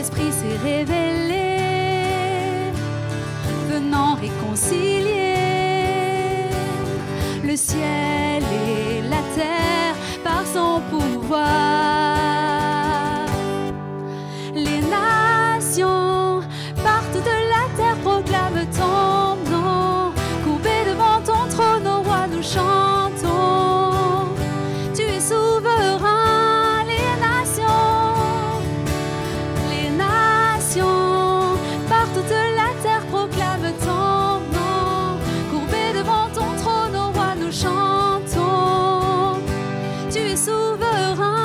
Esprit s'est révélé, venant réconcilier le ciel et la terre par son pouvoir. Les nations partout de la terre proclament ton nom. Courbés devant ton trône, ô roi, nous chantons. Tu es souverain, les nations partout de la terre proclament ton nom. Courbés devant ton trône, ô roi, nous chantons. Tu es souverain.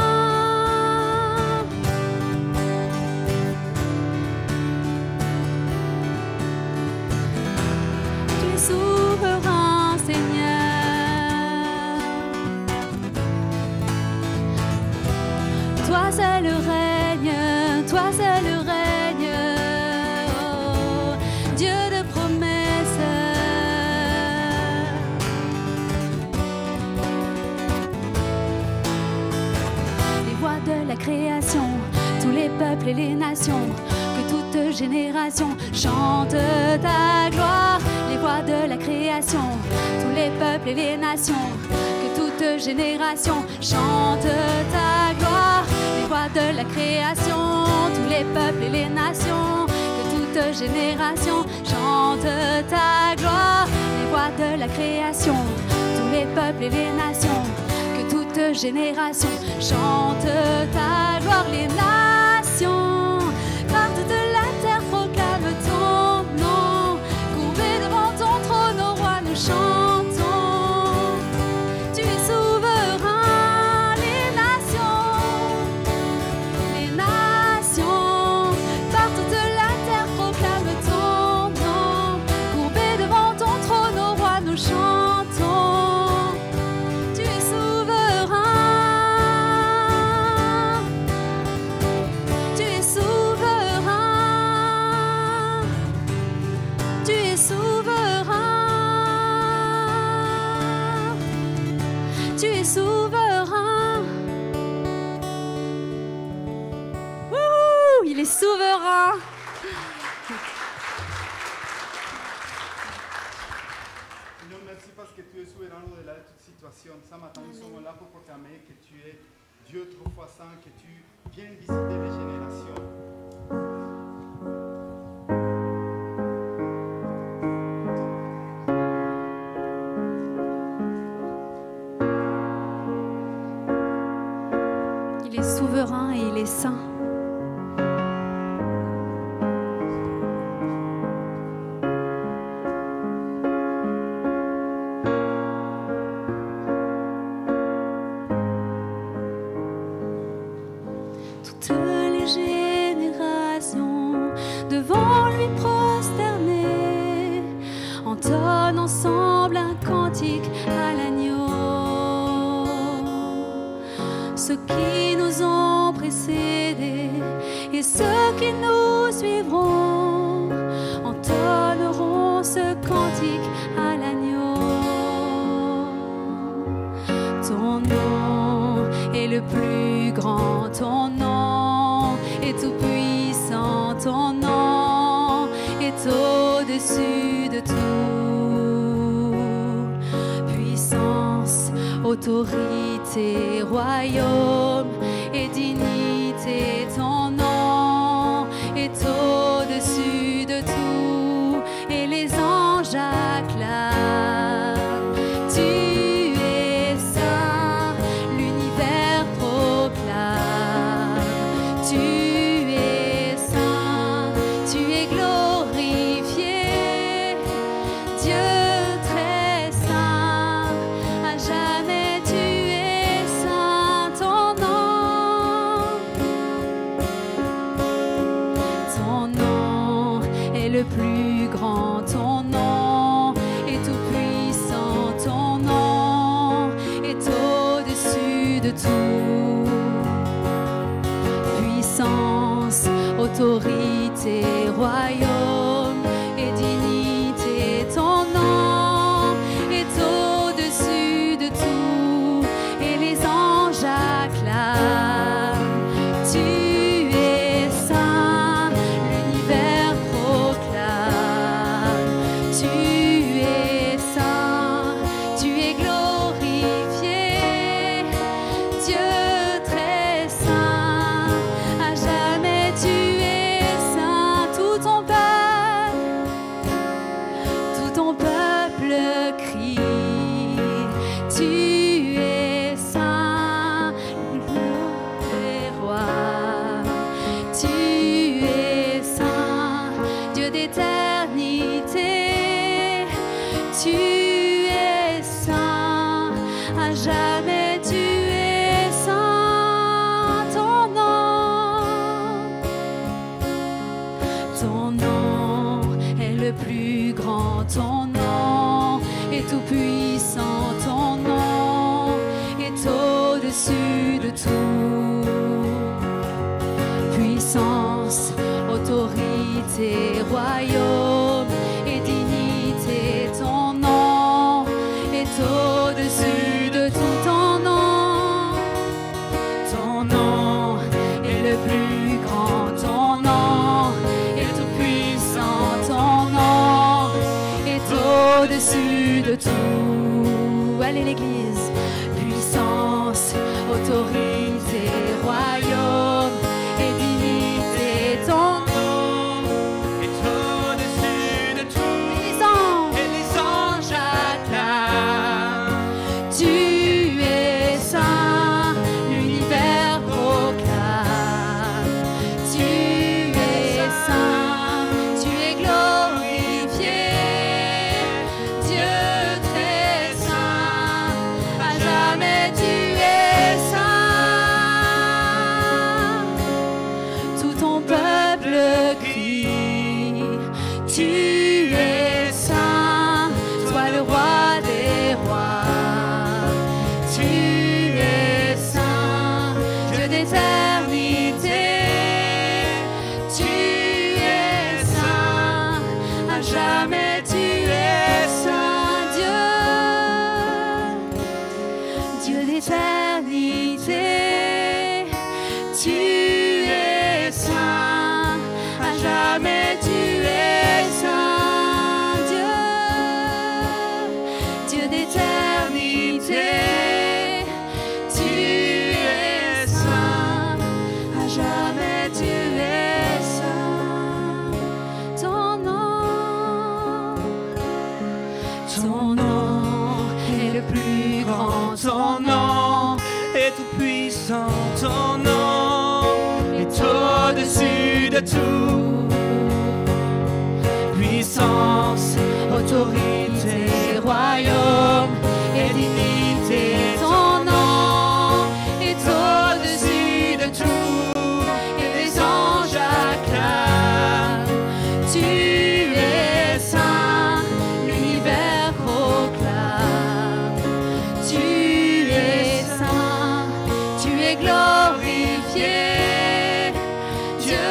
Tu es souverain, Seigneur. Toi seul règne, toi seul règne, oh, Dieu de promesses. Les voix de la création, tous les peuples et les nations, que toute génération chante ta gloire. Les voix de la création, tous les peuples et les nations, que toute génération chante ta gloire. Les voix de la création, tous les peuples et les nations, que toute génération chante ta gloire. Les voix de la création, tous les peuples et les nations, que toute génération chante ta gloire. Les nations partout de la terre proclament ton nom. Courbés devant ton trône, ô roi, nous chantons. Tu es souverain, les nations partout de la terre proclament ton nom. Courbés devant ton trône, ô roi, nous chantons. Tu es souverain. Tu es souverain. Tu es souverain. Tu es souverain. Wouhou, il est souverain. Seigneur, merci parce que tu es souverain au-delà de toute situation. Ce matin, nous sommes là pour proclamer que tu es Dieu trois fois saint, que tu viens visiter les générations. Il est souverain et il est saint. Toutes les générations devant lui prosternées entonnent ensemble un cantique à l'agneau. Ceux qui nous ont précédés et ceux qui nous suivront entonneront ce cantique à l'agneau. Ton nom est le plus grand, ton nom est tout puissant, ton nom est au-dessus de tout. Puissance, autorité, royaume et dignité, ton nom est au-dessus de tout. Et les anges acclament. Tu es saint, l'univers proclame. Tu es saint, tu es glorifié, Dieu très saint, à jamais tu es saint. Ton nom est le plus grand, ton nom est tout puissant, ton nom est au-dessus de tout. Puissance, autorité, royaume et dignité, ton nom est au-dessus de tout. Et les anges acclament. Tu es saint, d'éternité, tu es saint, à jamais tu es saint, ton nom est le plus grand, ton nom est tout puissant, ton nom est au-dessus de tout. Puissance, autorité, royaume et dignité, ton nom est au-dessus de tout, ton nom est le plus grand, ton nom est tout puissant, ton nom est au-dessus de tout. Allez l'église, puissance, autorité, royaume et dignité, ton nom est au-dessus de tout. Et les anges acclament. Tu es saint, l'univers proclame. Tu es saint, tu es glorifié. Dieu très saint, à jamais tu es saint. Tout ton peuple crie, tu es saint, toi le roi des rois. Tu es saint, Dieu d'éternité. Tu es saint, à jamais tu es saint, Dieu d'éternité. Tu es saint, à jamais tu es saint, Dieu d'éternité. Tu es saint, à jamais tu es saint. Ton nom est le plus grand, ton nom est tout puissant, ton nom est au-dessus de tout. Puissance, autorité, royaume et dignité, ton nom est au-dessus de tout. Et les anges acclament. Tu es saint, l'univers proclame. Tu es saint, tu es glorifié. Dieu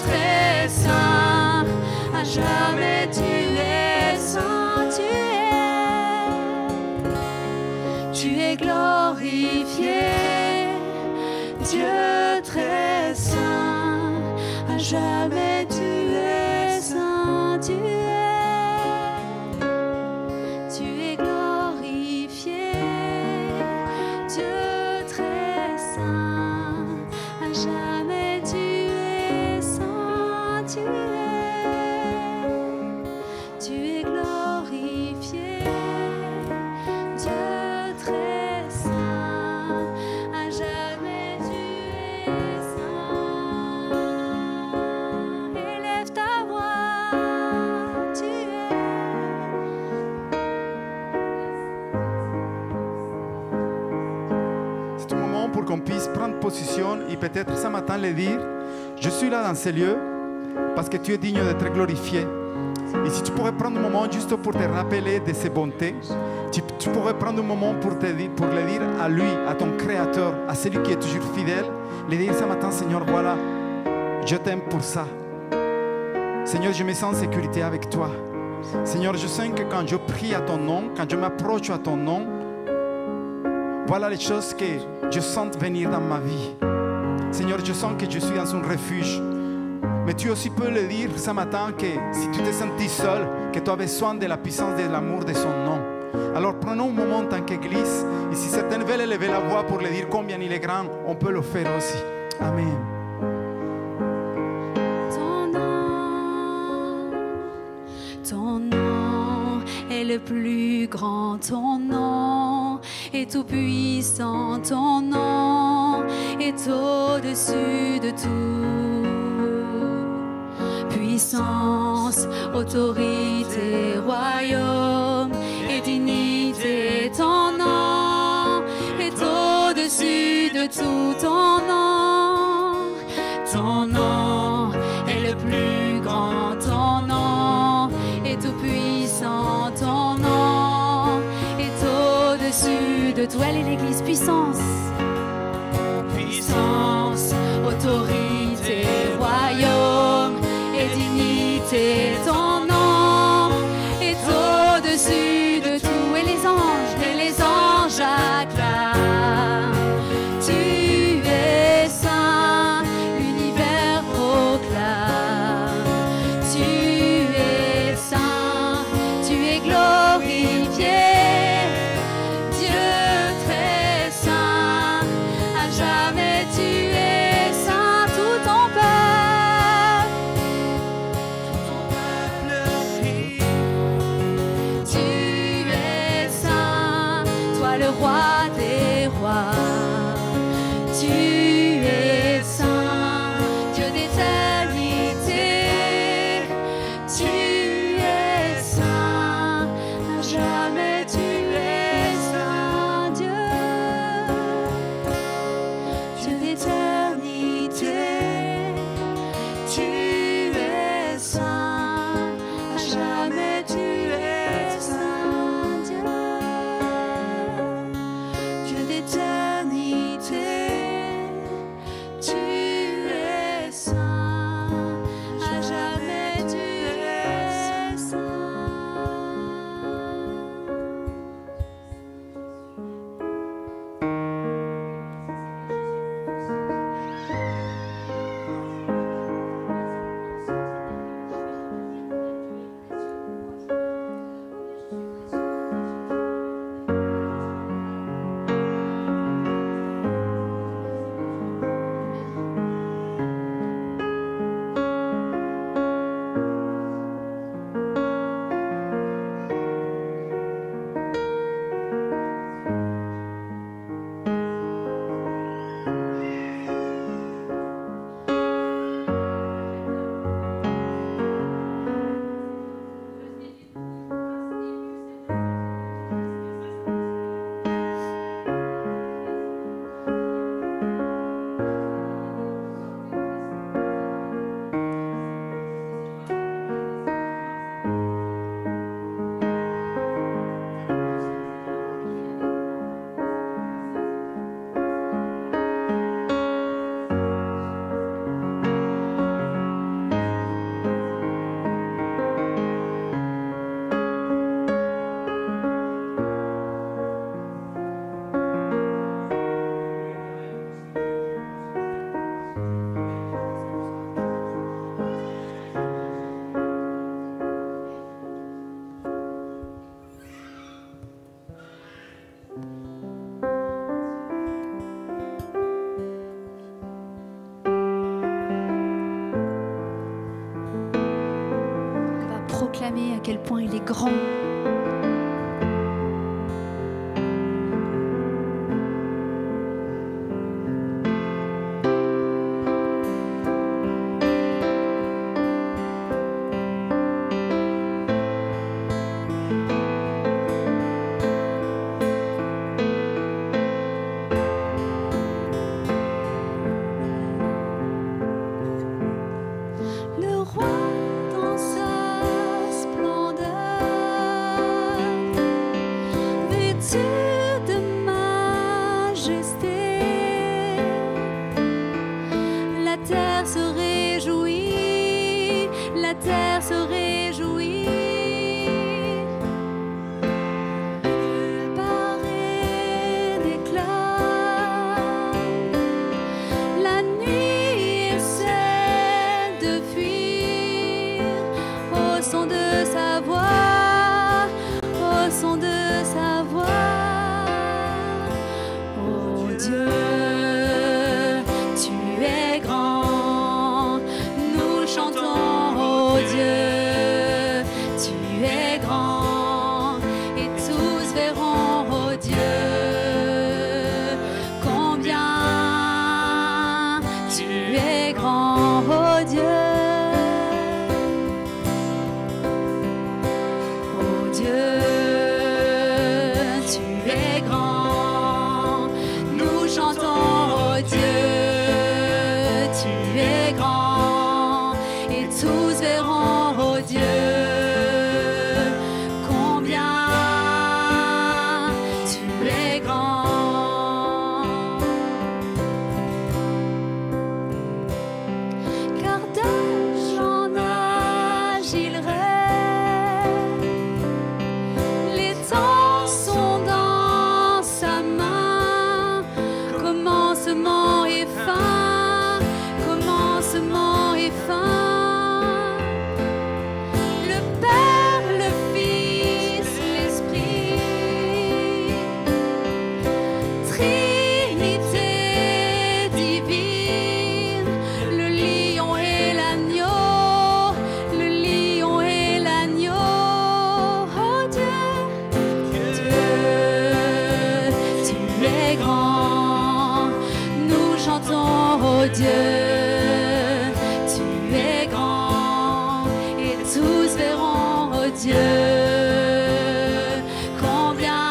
très saint, à jamais tu es saint, tu es glorifié. Dieu très saint, à jamais tu es saint, tu es glorifié. Dieu très saint, à jamais tu es saint, tu es glorifié. Dieu très saint, à jamais tu es saint. Élève ta voix, tu es. C'est un moment pour qu'on puisse prendre position et peut-être ce matin le dire, je suis là dans ces lieux parce que tu es digne d'être glorifié. Et si tu pourrais prendre un moment juste pour te rappeler de ses bontés, tu pourrais prendre un moment pour le dire à lui, à ton Créateur, à celui qui est toujours fidèle, le dire ce matin, Seigneur, voilà, je t'aime pour ça. Seigneur, je me sens en sécurité avec toi. Seigneur, je sens que quand je prie à ton nom, quand je m'approche à ton nom, voilà les choses que je sens venir dans ma vie. Seigneur, je sens que je suis dans un refuge. Mais tu aussi peux le dire ce matin que si tu te sentis seul, que tu as besoin de la puissance de l'amour de son nom. Alors prenons un moment en tant qu'Église. Et si certains veulent élever la voix pour le dire combien il est grand, on peut le faire aussi. Amen. Ton nom est le plus grand, ton nom est tout puissant, ton nom est au-dessus de tout. Puissance, autorité, royaume et dignité, ton nom est au-dessus de tout ton nom. Ton nom est le plus grand, ton nom est tout puissant, ton nom est au-dessus de tout. Elle est l'Église, puissance. Puissance, autorité, royaume et dignité, ton nom est au-dessus de tout. Et les anges acclament. Tu es saint, l'univers proclame. Tu es saint, tu es glorifié. Dieu très saint, à jamais tu es saint, tout ton peuple. Tu es saint, toi le roi des rois. Tu es saint, Dieu d'éternité. Tu es saint, à jamais tu es saint, Dieu. Dieu d'éternité. Tu es saint, à jamais tu es saint, Dieu. Dieu d'éternité. Tu es saint, à jamais tu es saint. On va proclamer à quel point il est grand. Le roi dans sa splendeur, vêtu de majesté, la terre se réjouit, la terre se réjouit. Parée d'éclat, la nuit est celle de fuir au son de sa voix, au son de sa voix. Oh Dieu, tu es grand, nous chantons, oh Dieu, tu es grand, et tous verront, oh Dieu, combien tu es grand, oh Dieu. et tous verront, oh Dieu, combien tu es grand. Car d'âge en âge il règne, les temps sont dans sa main, commencement et fin, commencement et fin. Le Père, le Fils, l'Esprit, Trinité divine, le lion et l'agneau, le lion et l'agneau. Oh Dieu, Dieu, tu es grand. Nous chantons, oh Dieu, tu es grand. Et tous verront, oh Dieu, combien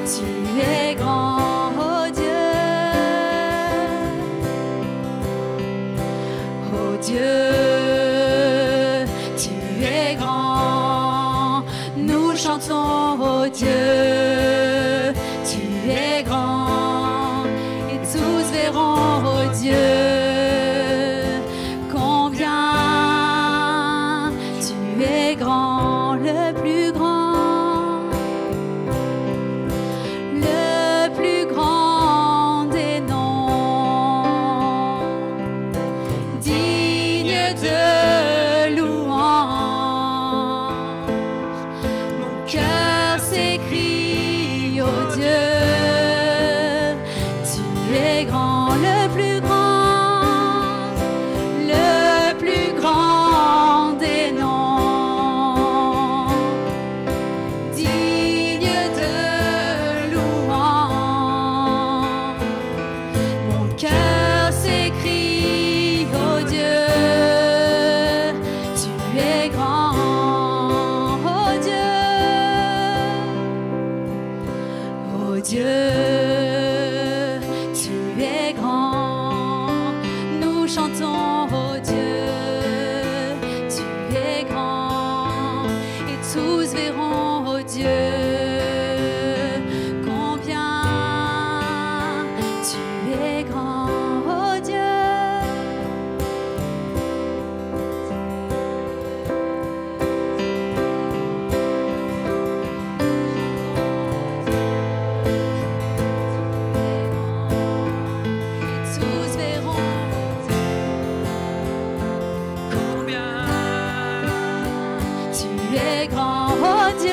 tu es grand, oh Dieu. Oh Dieu, tu es grand. Nous chantons, oh Dieu, tu es grand. Et tous verront, oh Dieu, combien tu es grand, le plus grand, le plus grand des noms, digne de louange. Mon cœur s'écrie, oh Dieu, tu es grand, le plus grand des noms, digne de louange. Mon cœur s'écrie, oh Dieu, tu es grand, oh Dieu, oh Dieu, tu es grand. Nous chantons, oh Dieu, tu es grand. Et tous verront, oh Dieu, combien tu es grand, oh Dieu. Tous verront combien tu es grand, oh Dieu.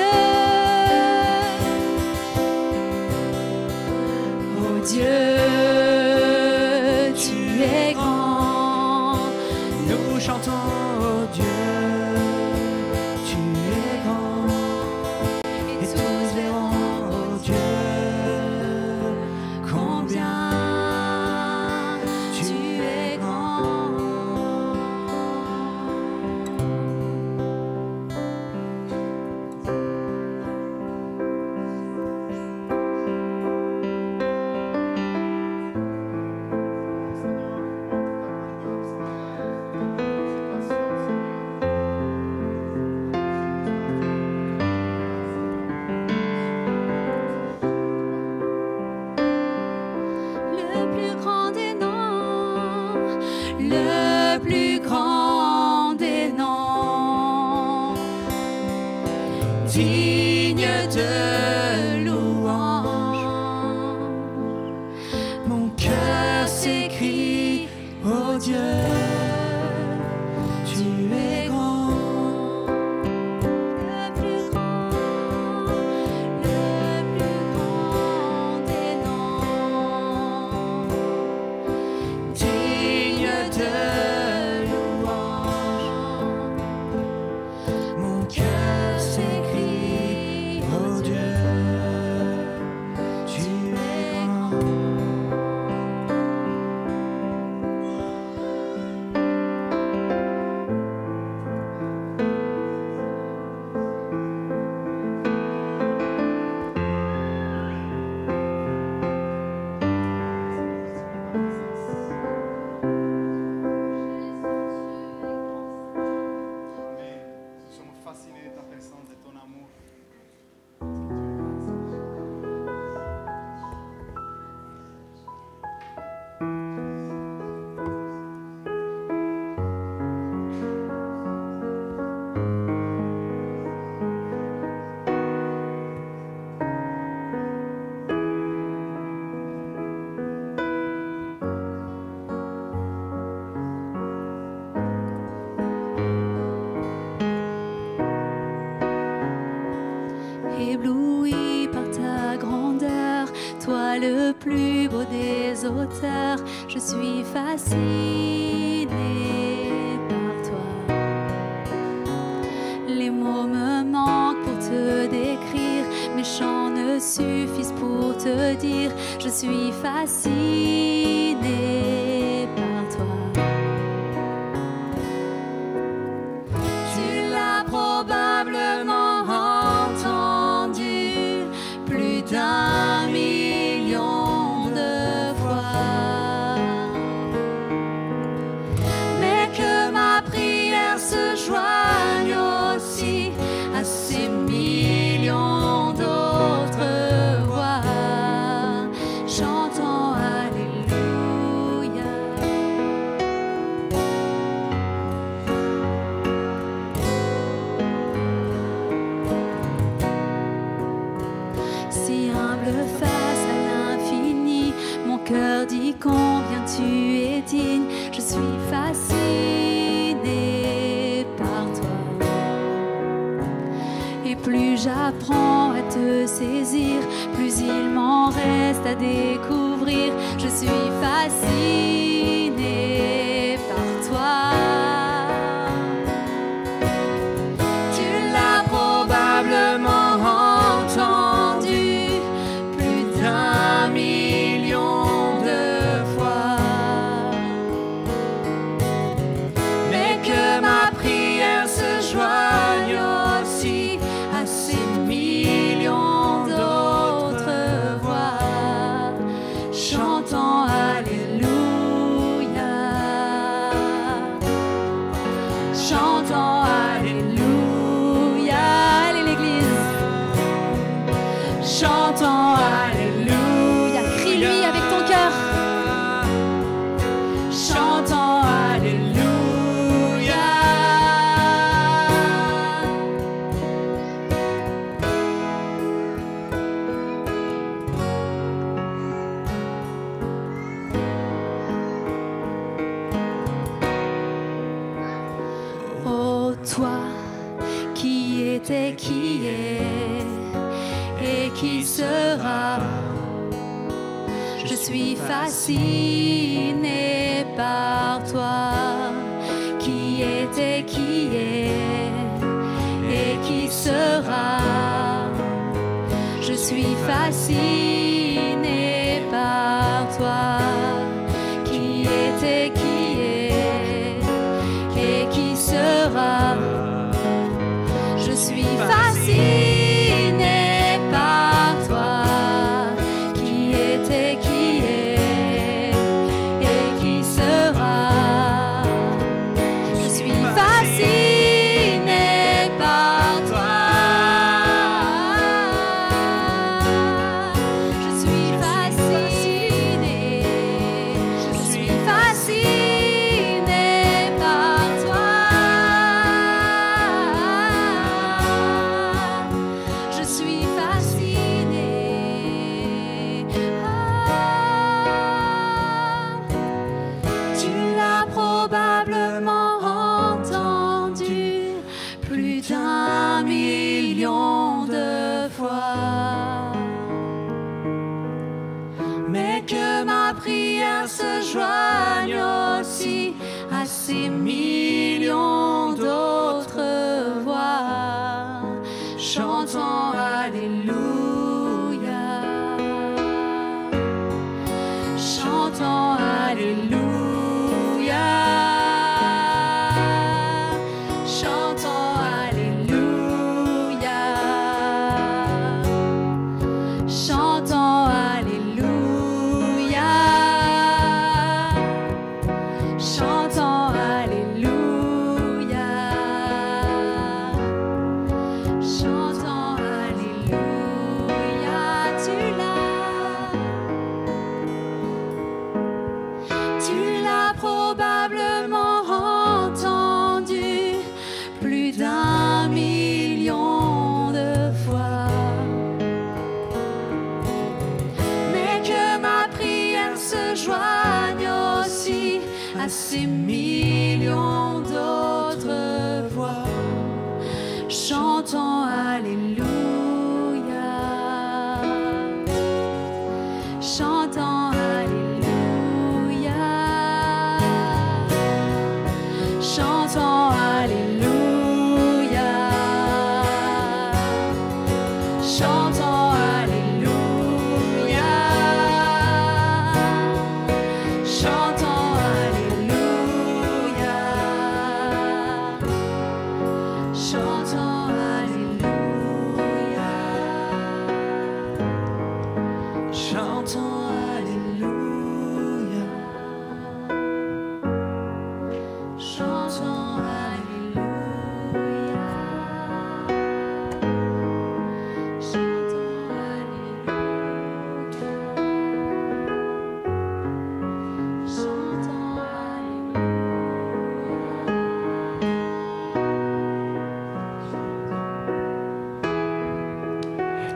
Oh Dieu, tu es grand. Nous chantons, oh Dieu, tu es grand. Et tous verront, Oh Dieu, combien tu es grand. Le plus grand des noms, le plus grand des noms, digne de louange. mon cœur s'écrie, oh Dieu, tu es grand. Le plus grand des noms, Digne de louange, mon cœur s'écrie, oh Dieu, tu es grand. plus beau des auteurs. Je suis fascinée par toi. Les mots me manquent pour te décrire, mes chants ne suffisent pour te dire. Je suis fascinée par toi. Tu l'as probablement entendu plus d'1 million de fois, mais que ma prière se joigne aussi à ces millions d'autres voix, chantant Alléluia. Si humble face à l'infini, mon cœur dit combien tu es digne. Je suis fascinée par toi. Et plus j'apprends à te saisir, plus il m'en reste à découvrir. Je suis fascinée par toi. Tu l'as probablement entendu plus d'1 million de fois, mais que ma prière se joigne aussi à ces millions d'autres voix, chantant Alléluia, chantant Alléluia. Allez l'église, chantons Alléluia. Crie-lui avec ton cœur. Chantons Alléluia. Oh toi qui étais, qui est et qui sera, je suis fascinée par toi. Qui était, qui est et qui sera, je suis fascinée par toi. Qui était, qui est et qui sera, je suis fascinée par toi. Qui était, qui est et qui sera, je suis fascinée par toi. Je suis fascinée, je suis fascinée par toi. Je suis fascinée. Tu l'as probablement entendu plus d'1 million de fois, mais que ma prière se joigne aussi à ces millions d'autres voix, chantant Alléluia, chantant Alléluia, chantant Alléluia, chantant Alléluia, chantant Alléluia.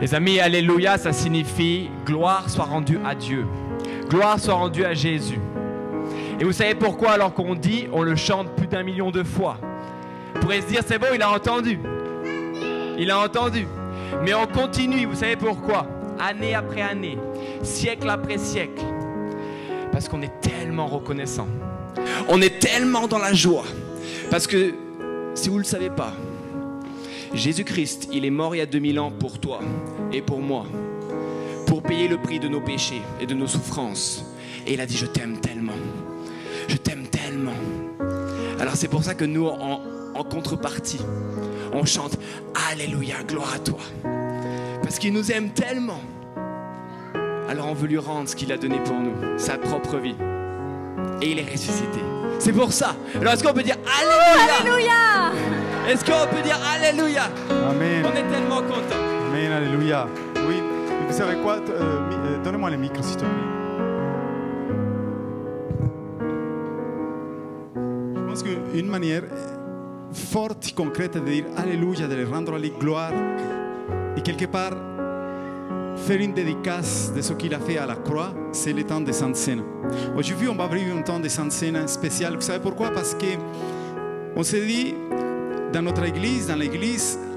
Les amis, alléluia, ça signifie gloire soit rendue à Dieu. Gloire soit rendue à Jésus. Et vous savez pourquoi, alors qu'on dit, on le chante plus d'1 million de fois. On pourrait se dire, c'est bon, il a entendu. Il a entendu. Mais on continue, vous savez pourquoi? Année après année, siècle après siècle. Parce qu'on est tellement reconnaissant. On est tellement dans la joie. Parce que, si vous ne le savez pas, Jésus-Christ, il est mort il y a 2000 ans pour toi et pour moi. Pour payer le prix de nos péchés et de nos souffrances. Et il a dit, je t'aime tellement. Je t'aime tellement. Alors c'est pour ça que nous, en contrepartie, on chante Alléluia, gloire à toi. Parce qu'il nous aime tellement. Alors on veut lui rendre ce qu'il a donné pour nous, sa propre vie. Et il est ressuscité. C'est pour ça. Alors est-ce qu'on peut dire Alléluia? Alléluia! Est-ce qu'on peut dire Alléluia? Amen. On est tellement contents. Amen, alléluia. Oui, vous savez quoi? Donnez-moi le micro, s'il te plaît. Je pense qu'une manière forte et concrète de dire Alléluia, de le rendre à lui gloire, et quelque part faire une dédicace de ce qu'il a fait à la croix, c'est le temps de Sainte Seine. Aujourd'hui, on va vivre un temps de Sainte Seine spécial. Vous savez pourquoi? Parce que on s'est dit, dans notre église,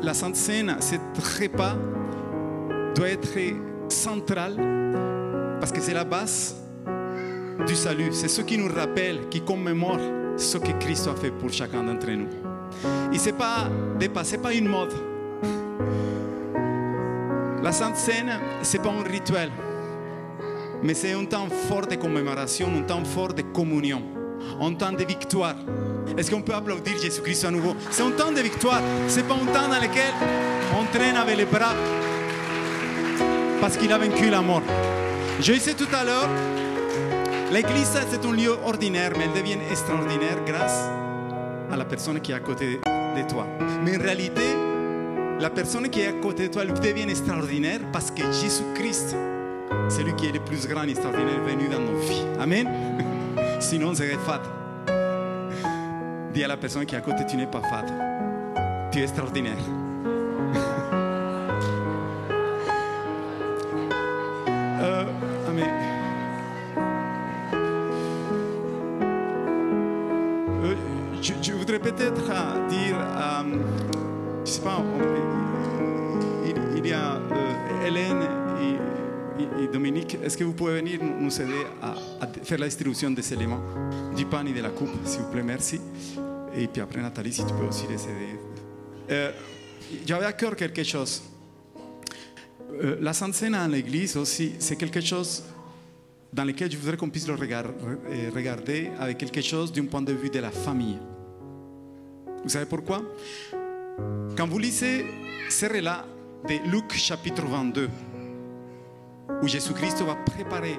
la Sainte Seine, cet repas doit être central parce que c'est la base du salut. C'est ce qui nous rappelle, qui commémore ce que Christ a fait pour chacun d'entre nous. Et ce n'est pas dépassé, pas une mode. La Sainte Seine, ce n'est pas un rituel, mais c'est un temps fort de commémoration, un temps fort de communion, un temps de victoire. Est-ce qu'on peut applaudir Jésus-Christ à nouveau? C'est un temps de victoire, ce n'est pas un temps dans lequel on traîne avec les bras parce qu'il a vaincu la mort. Je disais tout à l'heure, l'église c'est un lieu ordinaire, mais elle devient extraordinaire grâce à la personne qui est à côté de toi. Mais en réalité, la personne qui est à côté de toi elle devient extraordinaire parce que Jésus-Christ, c'est lui qui est le plus grand et extraordinaire venu dans nos vies. Amen. Sinon, c'est fade. Dis à la personne qui est à côté, tu n'es pas fade. Tu es extraordinaire. Amen. Je voudrais peut-être dire, je ne sais pas, il y a Hélène et Dominique, est-ce que vous pouvez venir nous aider à faire la distribution des éléments, du pain et de la coupe, s'il vous plaît, merci. Et puis après, Nathalie, si tu peux aussi les aider. J'avais à cœur quelque chose. La Sainte Seine en l'église aussi, c'est quelque chose dans lequel je voudrais qu'on puisse le regarder avec quelque chose d'un point de vue de la famille. Vous savez pourquoi? Quand vous lisez ce relat de Luc chapitre 22, où Jésus-Christ va préparer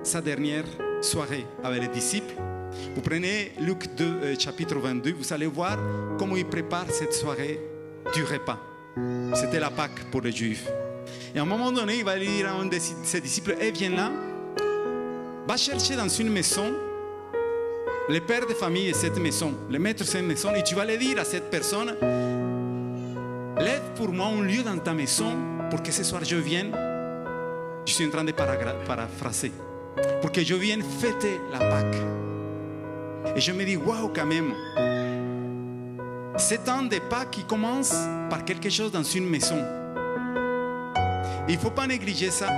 sa dernière soirée avec les disciples, vous prenez Luc 2, chapitre 22, vous allez voir comment il prépare cette soirée du repas. C'était la Pâque pour les Juifs. Et à un moment donné, il va dire à un de ses disciples, « Eh, viens là, va chercher dans une maison le père de famille de cette maison, le maître de cette maison, et tu vas lui dire à cette personne, lève pour moi un lieu dans ta maison pour que ce soir je vienne. Je suis en train de paraphraser. Pour que je vienne fêter la Pâque. Et je me dis, waouh, quand même. C'est un des Pâques qui commence par quelque chose dans une maison. Et il ne faut pas négliger ça.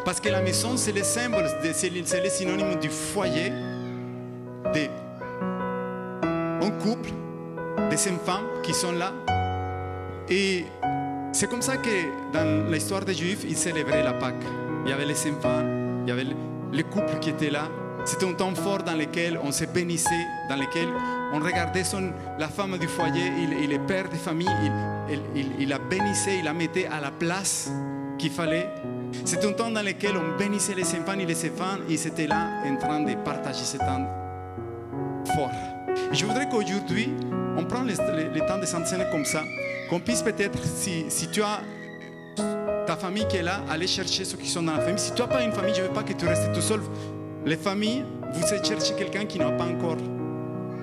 Parce que la maison, c'est le symbole, c'est le synonyme du foyer, d'un couple, des femmes qui sont là. Et c'est comme ça que dans l'histoire des Juifs, ils célébraient la Pâque. Il y avait les enfants, il y avait les couples qui étaient là. C'était un temps fort dans lequel on se bénissait, dans lequel on regardait la femme du foyer, il est père de famille, il la bénissait, il la mettait à la place qu'il fallait. C'était un temps dans lequel on bénissait les enfants et les enfants, et ils étaient là en train de partager ce temps fort. Et je voudrais qu'aujourd'hui, on prenne les temps de Sainte Seine comme ça, qu'on puisse peut-être, si tu as ta famille qui est là, aller chercher ceux qui sont dans la famille. Si tu n'as pas une famille, je ne veux pas que tu restes tout seul. Les familles, vous cherchez quelqu'un qui n'a pas encore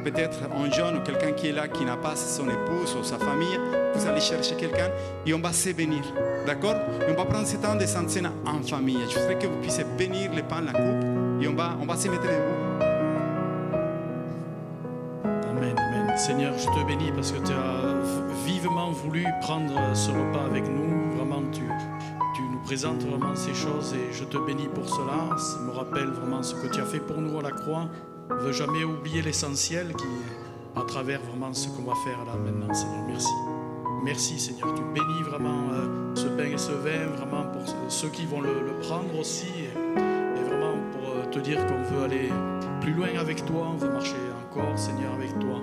peut-être un jeune ou quelqu'un qui est là, qui n'a pas son épouse ou sa famille, vous allez chercher quelqu'un et on va se bénir. D'accord? Et on va prendre ce temps de s'enseigner en famille. Je voudrais que vous puissiez bénir le pain, la coupe et on va se mettre debout. Amen, amen. Seigneur, je te bénis parce que tu as vivement voulu prendre ce repas avec nous. Vraiment, tu nous présentes vraiment ces choses et je te bénis pour cela. Ça me rappelle vraiment ce que tu as fait pour nous à la croix. On ne veut jamais oublier l'essentiel qui est à travers vraiment ce qu'on va faire là maintenant, Seigneur. Merci. Merci, Seigneur. Tu bénis vraiment ce pain et ce vin, vraiment pour ceux qui vont le prendre aussi. Et vraiment pour te dire qu'on veut aller plus loin avec toi, on veut marcher encore, Seigneur, avec toi.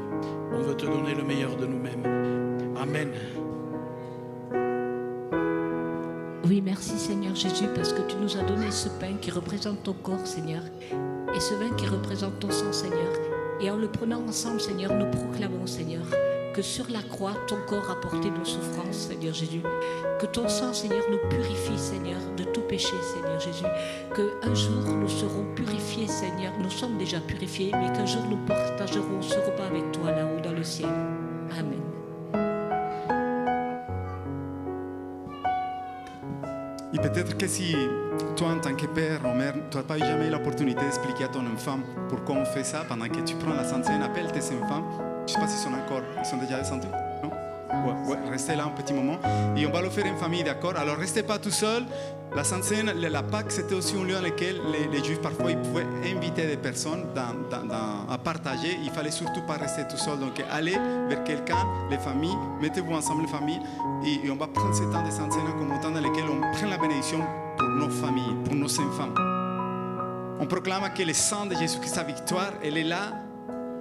On veut te donner le meilleur de nous-mêmes. Amen. Oui, merci Seigneur Jésus, parce que tu nous as donné ce pain qui représente ton corps, Seigneur, et ce vin qui représente ton sang, Seigneur. Et en le prenant ensemble, Seigneur, nous proclamons, Seigneur, que sur la croix, ton corps a porté nos souffrances, Seigneur Jésus. Que ton sang, Seigneur, nous purifie, Seigneur, de tout péché, Seigneur Jésus. Qu'un jour, nous serons purifiés, Seigneur. Nous sommes déjà purifiés, mais qu'un jour, nous partagerons ce repas avec toi, là-haut, dans le ciel. Amen. Et peut-être que si toi, en tant que père ou mère, tu n'as pas eu jamais l'opportunité d'expliquer à ton enfant pourquoi on fait ça, pendant que tu prends la Sainte Seine, appelle tes enfants. Je ne sais pas s'ils sont déjà descendus. Non? Ouais, restez là un petit moment. Et on va le faire en famille, d'accord? Alors, restez pas tout seul. La Sainte Seine, la Pâque, c'était aussi un lieu dans lequel les Juifs, parfois, ils pouvaient inviter des personnes à partager. Il fallait surtout pas rester tout seul. Donc, allez vers quelqu'un, les familles, mettez-vous ensemble, les familles, et on va prendre ce temps de Sainte Seine comme un temps dans lequel on prend la bénédiction pour nos familles, pour nos enfants. On proclame que le sang de Jésus-Christ, sa victoire, elle est là.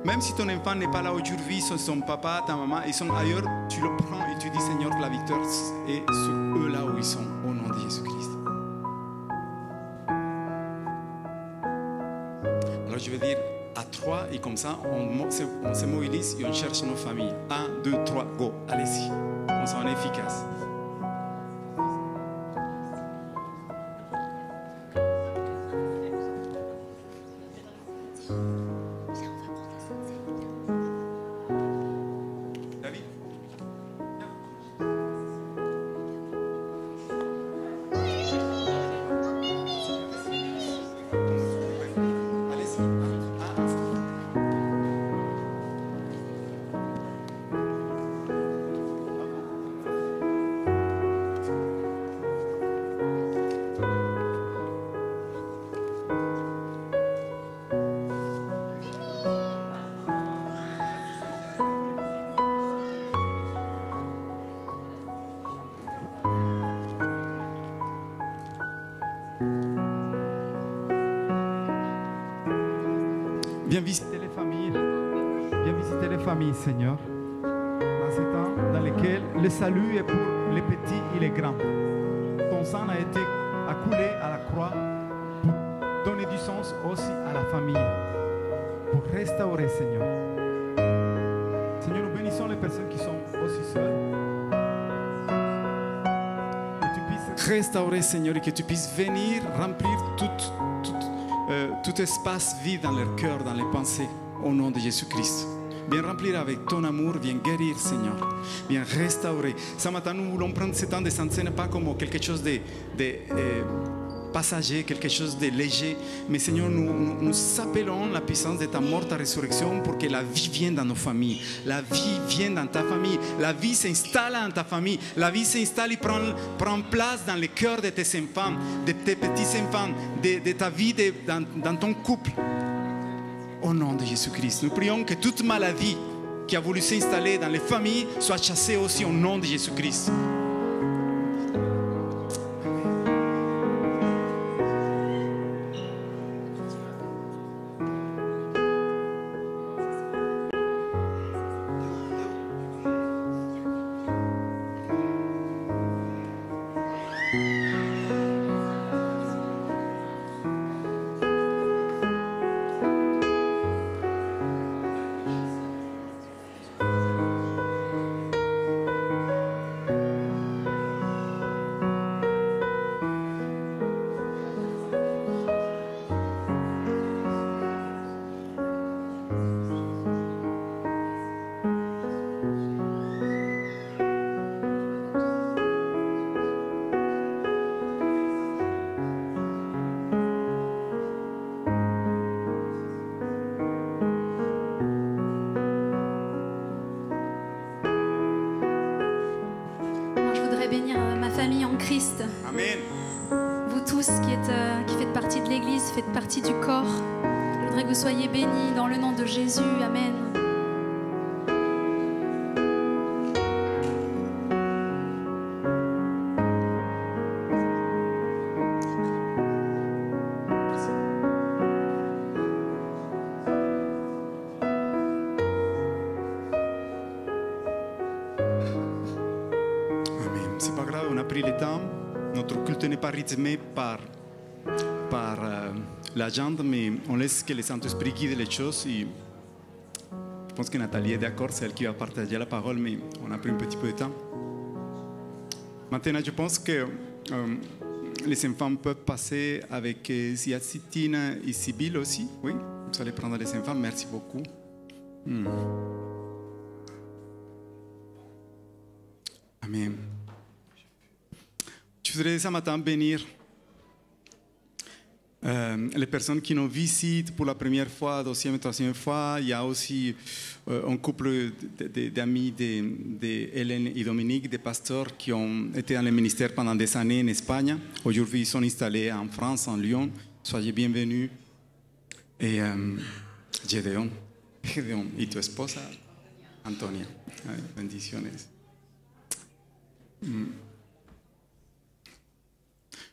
Même si ton enfant n'est pas là aujourd'hui, son papa, ta maman, ils sont ailleurs, tu le prends et tu dis Seigneur que la victoire est sur eux là où ils sont, au nom de Jésus-Christ. Alors je vais dire à 3 et comme ça on se mobilise et on cherche nos familles. 1, 2, 3, go, allez-y. On s'en est efficace. Viens visiter les familles. Viens visiter les familles, Seigneur. Dans ce temps dans lequel le salut est pour les petits et les grands. Ton sang a été coulé à la croix pour donner du sens aussi à la famille. Pour restaurer, Seigneur. Seigneur, nous bénissons les personnes qui sont aussi seules. Que tu puisses restaurer, Seigneur, et que tu puisses venir remplir tout espace vide dans leur cœur, dans les pensées, au nom de Jésus-Christ. Viens remplir avec ton amour, viens guérir, Seigneur. Viens restaurer. Ce matin, nous voulons prendre ce temps de s'enseigner pas comme quelque chose de passager, quelque chose de léger. Mais Seigneur, nous appelons la puissance de ta mort, ta résurrection pour que la vie vienne dans nos familles. La vie vienne dans ta famille. La vie s'installe dans ta famille. La vie s'installe et prend place dans le cœur de tes enfants, de tes petits-enfants, de ta vie, dans ton couple. Au nom de Jésus-Christ, nous prions que toute maladie qui a voulu s'installer dans les familles soit chassée aussi au nom de Jésus-Christ. voudrais bénir ma famille en Christ. Amen. Vous tous qui faites partie de l'Église, faites partie du corps. Je voudrais que vous soyez bénis dans le nom de Jésus. Amen. C'est pas grave, on a pris le temps. Notre culte n'est pas rythmé par l'agenda, mais on laisse que le Saint-Esprit guide les choses. Et je pense que Nathalie est d'accord, c'est elle qui va partager la parole, mais on a pris un petit peu de temps. Maintenant, je pense que les enfants peuvent passer avec Siatine et Sibylle aussi. Oui, vous allez prendre les enfants, merci beaucoup. Amen. Je voudrais ce matin bénir les personnes qui nous visitent pour la première fois, deuxième et troisième fois. Il y a aussi un couple d'amis de Hélène et Dominique, des pasteurs qui ont été dans le ministère pendant des années en Espagne. Aujourd'hui, ils sont installés en France, en Lyon. Soyez bienvenus. Et Gedeon y tu esposa, Antonia. Bendiciones.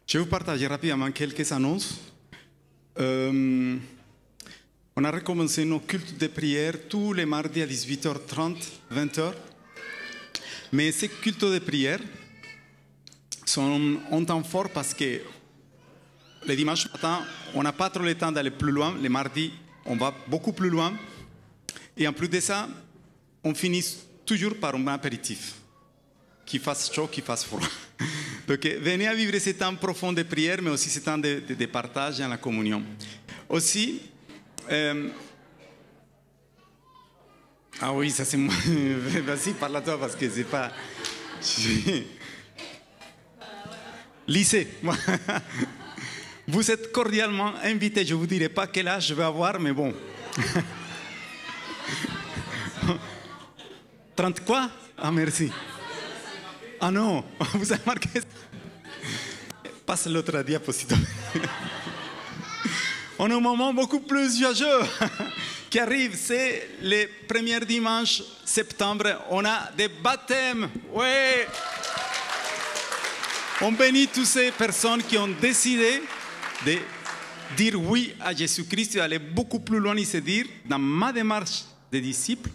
Je vais vous partager rapidement quelques annonces. On a recommencé nos cultes de prière tous les mardis à 18h30, 20h. Mais ces cultes de prière sont un temps fort parce que le dimanche matin, on n'a pas trop le temps d'aller plus loin. Les mardis, on va beaucoup plus loin. Et en plus de ça, on finit toujours par un apéritif. Qu'il fasse chaud, qu'il fasse froid. Donc, venez à vivre ce temps profond de prière, mais aussi ce temps de partage dans la communion. Aussi, ah oui, ça c'est moi. Vas-y, parle à toi parce que c'est pas. Lycée. Vous êtes cordialement invités. Je ne vous dirai pas quel âge je vais avoir, mais bon. 30 quoi? Ah, merci. Ah non, vous avez marqué. Passe l'autre diapositive. On a un moment beaucoup plus joyeux qui arrive, c'est le premier dimanche septembre. On a des baptêmes. Ouais. On bénit toutes ces personnes qui ont décidé de dire oui à Jésus-Christ et aller beaucoup plus loin et se dire, dans ma démarche de disciple,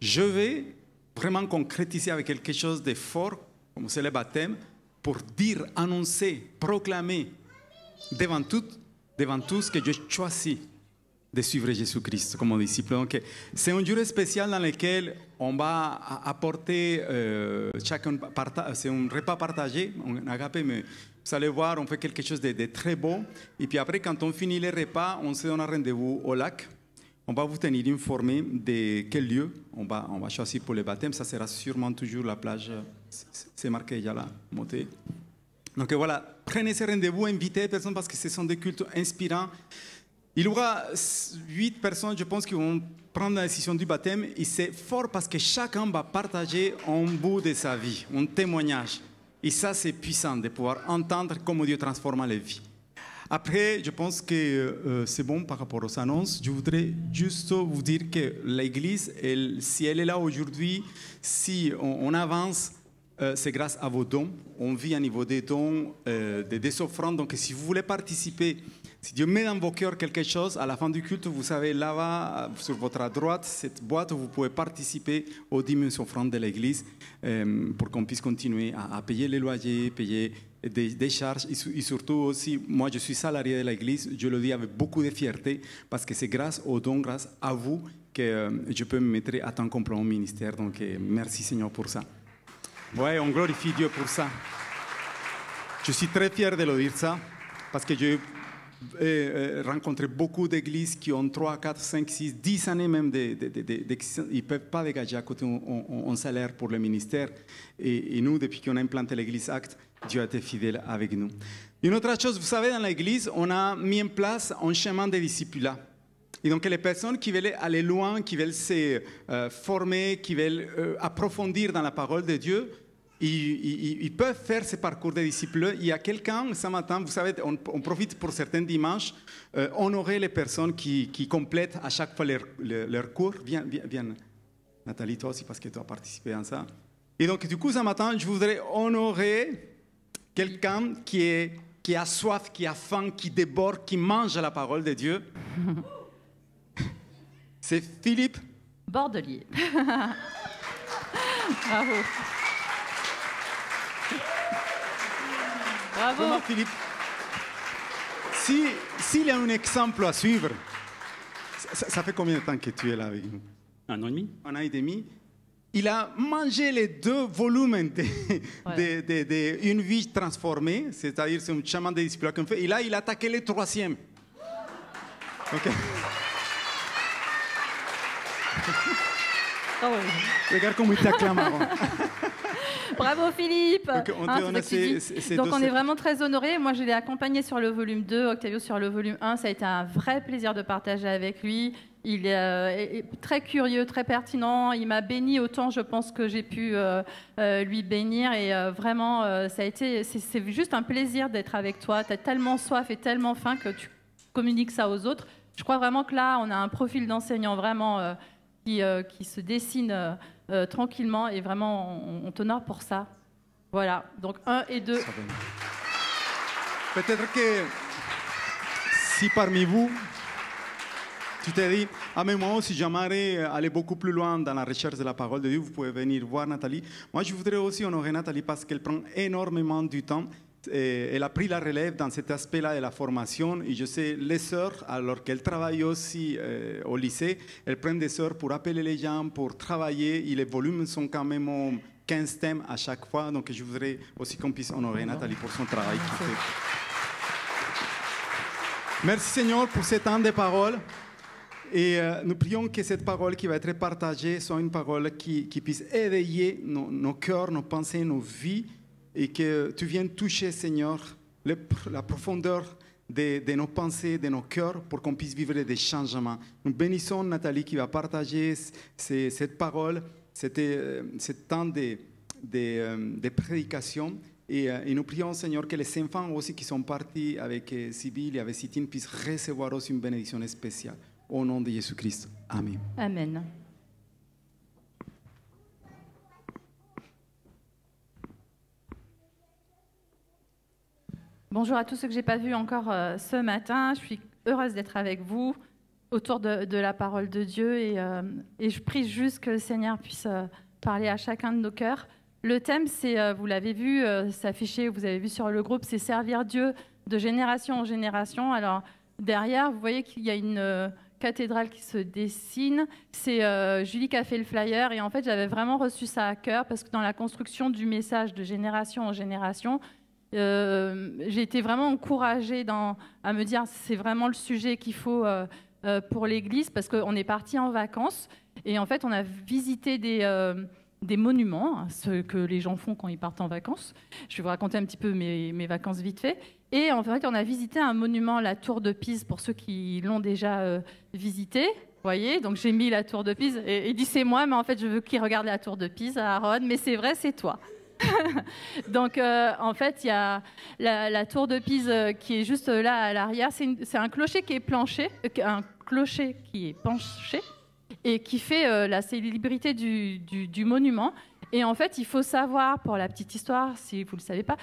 je vais vraiment concrétiser avec quelque chose de fort, comme c'est le baptême, pour dire, annoncer, proclamer devant tous que je choisis de suivre Jésus-Christ comme disciple. Donc, c'est un jour spécial dans lequel on va apporter chacun, c'est un repas partagé, un agapé, mais vous allez voir, on fait quelque chose de très beau. Et puis après, quand on finit les repas, on se donne un rendez-vous au lac. On va vous tenir informé de quel lieu on va choisir pour le baptême. Ça sera sûrement toujours la plage, c'est marqué déjà là, montée. Donc voilà, prenez ce rendez-vous, invitez les personnes parce que ce sont des cultes inspirants. Il y aura 8 personnes, je pense, qui vont prendre la décision du baptême. Et c'est fort parce que chacun va partager un bout de sa vie, un témoignage. Et ça, c'est puissant de pouvoir entendre comment Dieu transforme les vies. Après, je pense que c'est bon par rapport aux annonces. Je voudrais juste vous dire que l'Église, si elle est là aujourd'hui, si on avance, c'est grâce à vos dons. On vit à niveau des dons, des offrandes. Donc, si vous voulez participer, si Dieu met dans vos cœurs quelque chose, à la fin du culte, vous savez, là-bas, sur votre droite, cette boîte, vous pouvez participer aux 10 offrandes de l'Église pour qu'on puisse continuer à payer les loyers, payer des charges. Et surtout aussi, moi, je suis salarié de l'Église, je le dis avec beaucoup de fierté, parce que c'est grâce aux dons, grâce à vous, que je peux me mettre à temps complet au ministère. Donc, merci Seigneur pour ça. Ouais, on glorifie Dieu pour ça. Je suis très fier de le dire ça, parce que j'ai rencontré beaucoup d'églises qui ont 3, 4, 5, 6, 10 années même d'existence. Ils ne peuvent pas dégager à côté un salaire pour le ministère. Et nous, depuis qu'on a implanté l'église Acte, Dieu a été fidèle avec nous. Une autre chose, vous savez, dans l'église, on a mis en place un chemin de discipulat. Et donc, les personnes qui veulent aller loin, qui veulent se former, qui veulent approfondir dans la parole de Dieu, ils peuvent faire ce parcours de disciples. Il y a quelqu'un ce matin, vous savez, on profite pour certains dimanches, honorer les personnes qui complètent à chaque fois leur cours. Viens, Nathalie, toi aussi, parce que tu as participé à ça. Et donc, du coup, ce matin, je voudrais honorer quelqu'un qui a soif, qui a faim, qui déborde, qui mange la parole de Dieu. C'est Philippe Bordelier. Bravo. Bravo. Comment, Philippe? S'il y a un exemple à suivre, ça fait combien de temps que tu es là avec nous? 1 an et demi. 1 an et demi. Il a mangé les 2 volumes de Une vie transformée, c'est-à-dire c'est un chemin de disciples qu'on fait. Et là, il a attaqué le 3e. Okay. Oh oui. Regarde comment il t'acclame. Bravo Philippe. Donc on est vraiment très honorés. Moi, je l'ai accompagné sur le volume 2, Octavio sur le volume 1. Ça a été un vrai plaisir de partager avec lui. Il est très curieux, très pertinent. Il m'a béni autant, je pense, que j'ai pu lui bénir. Et vraiment, c'est juste un plaisir d'être avec toi. Tu as tellement soif et tellement faim que tu communiques ça aux autres. Je crois vraiment que là, on a un profil d'enseignant vraiment qui se dessine tranquillement. Et vraiment, on t'honore pour ça. Voilà, donc 1 et 2. Peut-être que si parmi vous, tu t'es dit, mais moi aussi j'aimerais aller beaucoup plus loin dans la recherche de la parole de Dieu, vous pouvez venir voir Nathalie. Moi, je voudrais aussi honorer Nathalie parce qu'elle prend énormément du temps. Elle a pris la relève dans cet aspect-là de la formation. Et je sais, les sœurs, alors qu'elles travaillent aussi au lycée, elles prennent des sœurs pour appeler les gens, pour travailler. Et les volumes sont quand même 15 thèmes à chaque fois. Donc, je voudrais aussi qu'on puisse honorer Nathalie pour son travail qu'il fait. Merci Seigneur pour ce temps de parole. Et nous prions que cette parole qui va être partagée soit une parole qui puisse éveiller nos cœurs, nos pensées, nos vies, et que tu viennes toucher, Seigneur, la profondeur de nos pensées, de nos cœurs, pour qu'on puisse vivre des changements. Nous bénissons Nathalie qui va partager cette parole, ce temps de prédication. Et nous prions, Seigneur, que les enfants aussi qui sont partis avec Sibylle et avec Sitine puissent recevoir aussi une bénédiction spéciale. Au nom de Jésus-Christ. Amen. Amen. Bonjour à tous ceux que je n'ai pas vus encore ce matin. Je suis heureuse d'être avec vous autour de la parole de Dieu et je prie juste que le Seigneur puisse parler à chacun de nos cœurs. Le thème, c'est, vous l'avez vu s'afficher, vous avez vu sur le groupe, c'est servir Dieu de génération en génération. Alors derrière, vous voyez qu'il y a une cathédrale qui se dessine. C'est Julie qui a fait le flyer et en fait, j'avais vraiment reçu ça à cœur parce que dans la construction du message de génération en génération, j'ai été vraiment encouragée à me dire c'est vraiment le sujet qu'il faut pour l'Église parce qu'on est parti en vacances et en fait on a visité des monuments, ce que les gens font quand ils partent en vacances. Je vais vous raconter un petit peu mes vacances vite fait. Et en fait on a visité un monument, la Tour de Pise, pour ceux qui l'ont déjà visité. Vous voyez, donc j'ai mis la Tour de Pise et il dit c'est moi, mais en fait je veux qu'il regarde la Tour de Pise à Aaron, mais c'est vrai, c'est toi. Donc en fait il y a la tour de Pise qui est juste là à l'arrière, c'est un clocher qui est penché et qui fait la célébrité du monument. Et en fait il faut savoir, pour la petite histoire si vous ne le savez pas,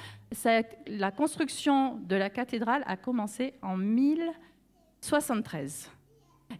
la construction de la cathédrale a commencé en 1073.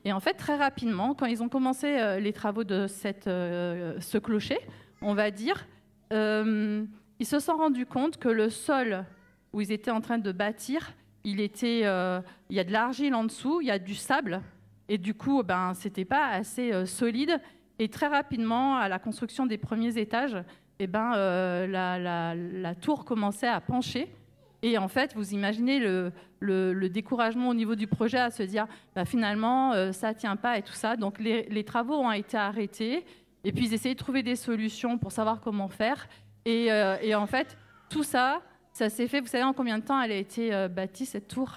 Et en fait très rapidement quand ils ont commencé les travaux de ce clocher, on va dire, ils se sont rendus compte que le sol où ils étaient en train de bâtir, il y a de l'argile en dessous, il y a du sable, et du coup, c'était pas assez solide. Et très rapidement, à la construction des premiers étages, la tour commençait à pencher. Et en fait, vous imaginez le découragement au niveau du projet à se dire, finalement, ça tient pas et tout ça. Donc les travaux ont été arrêtés. Et puis, ils essayaient de trouver des solutions pour savoir comment faire. Et en fait, tout ça, ça s'est fait. Vous savez en combien de temps elle a été bâtie, cette tour?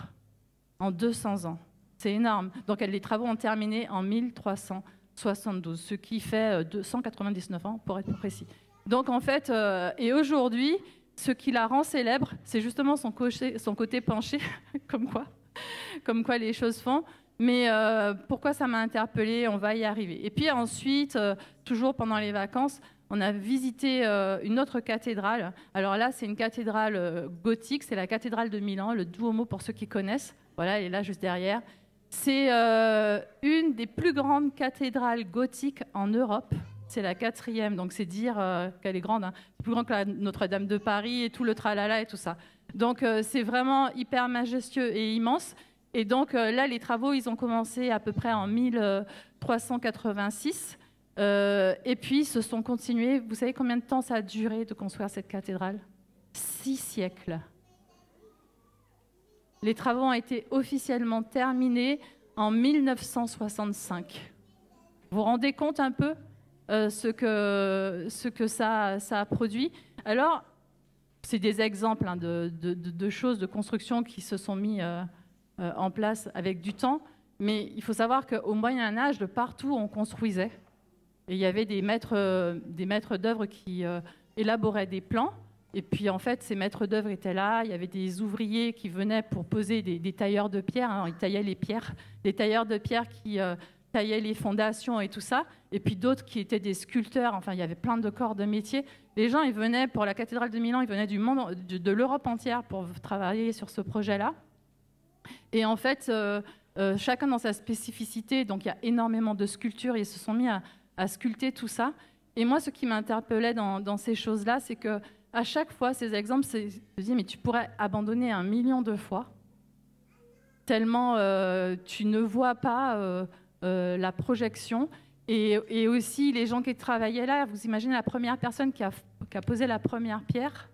En 200 ans. C'est énorme. Donc, les travaux ont terminé en 1372, ce qui fait 299 ans, pour être plus précis. Donc en fait, et aujourd'hui, ce qui la rend célèbre, c'est justement son côté penché, comme quoi les choses font. Mais pourquoi ça m'a interpellée, on va y arriver. Et puis ensuite, toujours pendant les vacances, on a visité une autre cathédrale. Alors là, c'est une cathédrale gothique, c'est la cathédrale de Milan, le Duomo pour ceux qui connaissent. Voilà, elle est là juste derrière. C'est une des plus grandes cathédrales gothiques en Europe. C'est la 4e, donc c'est dire qu'elle est grande. Hein. C'est plus grand que la Notre-Dame de Paris et tout le tralala et tout ça. Donc c'est vraiment hyper majestueux et immense. Et donc là, les travaux, ils ont commencé à peu près en 1386. Et puis, se sont continués. Vous savez combien de temps ça a duré de construire cette cathédrale? 6 siècles. Les travaux ont été officiellement terminés en 1965. Vous vous rendez compte un peu ce que ça a produit? Alors, c'est des exemples hein, de choses, de constructions qui se sont mis en place avec du temps. Mais il faut savoir qu'au Moyen-Âge, de partout, on construisait. Et il y avait des maîtres d'œuvre qui élaboraient des plans. Et puis, en fait, ces maîtres d'œuvre étaient là. Il y avait des ouvriers qui venaient pour poser des tailleurs de pierre. Hein, ils taillaient les pierres. Des tailleurs de pierre qui taillaient les fondations et tout ça. Et puis d'autres qui étaient des sculpteurs. Enfin, il y avait plein de corps de métier. Les gens, ils venaient pour la cathédrale de Milan, ils venaient du monde, de l'Europe entière pour travailler sur ce projet-là. Et en fait, chacun dans sa spécificité. Donc, il y a énormément de sculptures. Ils se sont mis à sculpter tout ça. Et moi, ce qui m'interpellait dans ces choses-là, c'est que à chaque fois, ces exemples, je me dis, mais tu pourrais abandonner 1 million de fois, tellement tu ne vois pas la projection. Et aussi, les gens qui travaillaient là, vous imaginez la première personne qui a posé la première pierre,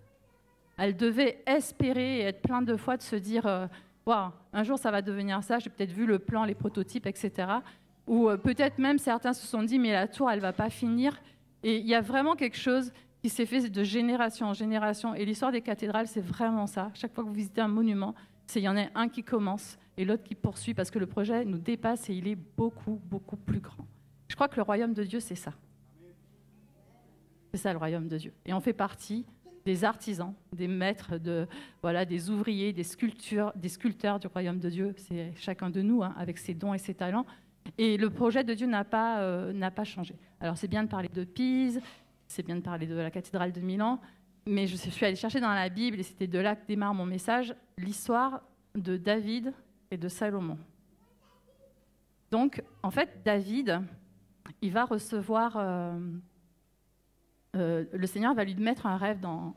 elle devait espérer et être plein de foi de se dire, wow, un jour ça va devenir ça, j'ai peut-être vu le plan, les prototypes, etc. Ou peut-être même certains se sont dit, mais la tour, elle ne va pas finir. Et il y a vraiment quelque chose qui s'est fait de génération en génération. Et l'histoire des cathédrales, c'est vraiment ça. Chaque fois que vous visitez un monument, il y en a un qui commence et l'autre qui poursuit parce que le projet nous dépasse et il est beaucoup, beaucoup plus grand. Je crois que le royaume de Dieu, c'est ça. C'est ça le royaume de Dieu. Et on fait partie des artisans, des maîtres, des ouvriers, des sculpteurs du royaume de Dieu. C'est chacun de nous, hein, avec ses dons et ses talents. Et le projet de Dieu n'a pas changé. Alors c'est bien de parler de Pise, c'est bien de parler de la cathédrale de Milan, mais je suis allée chercher dans la Bible, et c'était de là que démarre mon message, l'histoire de David et de Salomon. Donc, en fait, David, il va recevoir... le Seigneur va lui mettre un rêve dans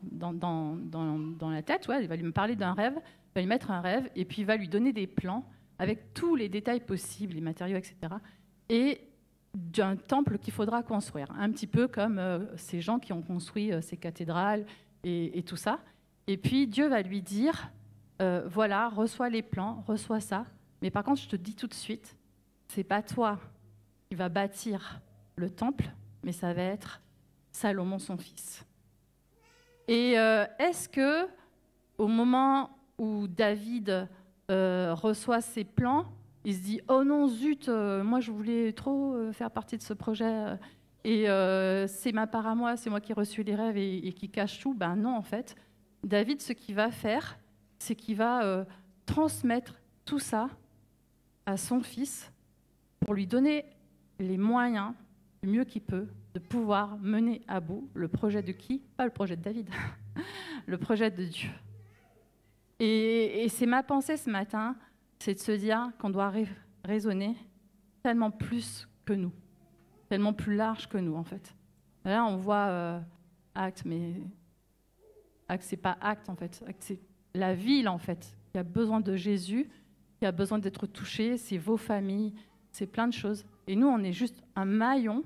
la tête, ouais, il va lui parler d'un rêve, il va lui mettre un rêve, et puis il va lui donner des plans avec tous les détails possibles, les matériaux, etc. Et d'un temple qu'il faudra construire, un petit peu comme ces gens qui ont construit ces cathédrales et tout ça. Et puis Dieu va lui dire, voilà, reçois les plans, reçois ça, mais par contre, je te dis tout de suite, c'est pas toi qui vas bâtir le temple, mais ça va être Salomon, son fils. Et est-ce que, au moment où David reçoit ses plans, il se dit « Oh non, zut, moi je voulais trop faire partie de ce projet et c'est ma part à moi, c'est moi qui ai reçu les rêves et qui cache tout. » Ben non, en fait. David, ce qu'il va faire, c'est qu'il va transmettre tout ça à son fils pour lui donner les moyens, du mieux qu'il peut, de pouvoir mener à bout le projet de qui? Pas le projet de David, le projet de Dieu. Et c'est ma pensée ce matin, c'est de se dire qu'on doit raisonner tellement plus que nous, tellement plus large que nous, en fait. Là, on voit Acte, mais Acte, c'est pas Acte, en fait. Acte, c'est la ville, en fait, qui a besoin de Jésus, qui a besoin d'être touchée, c'est vos familles, c'est plein de choses. Et nous, on est juste un maillon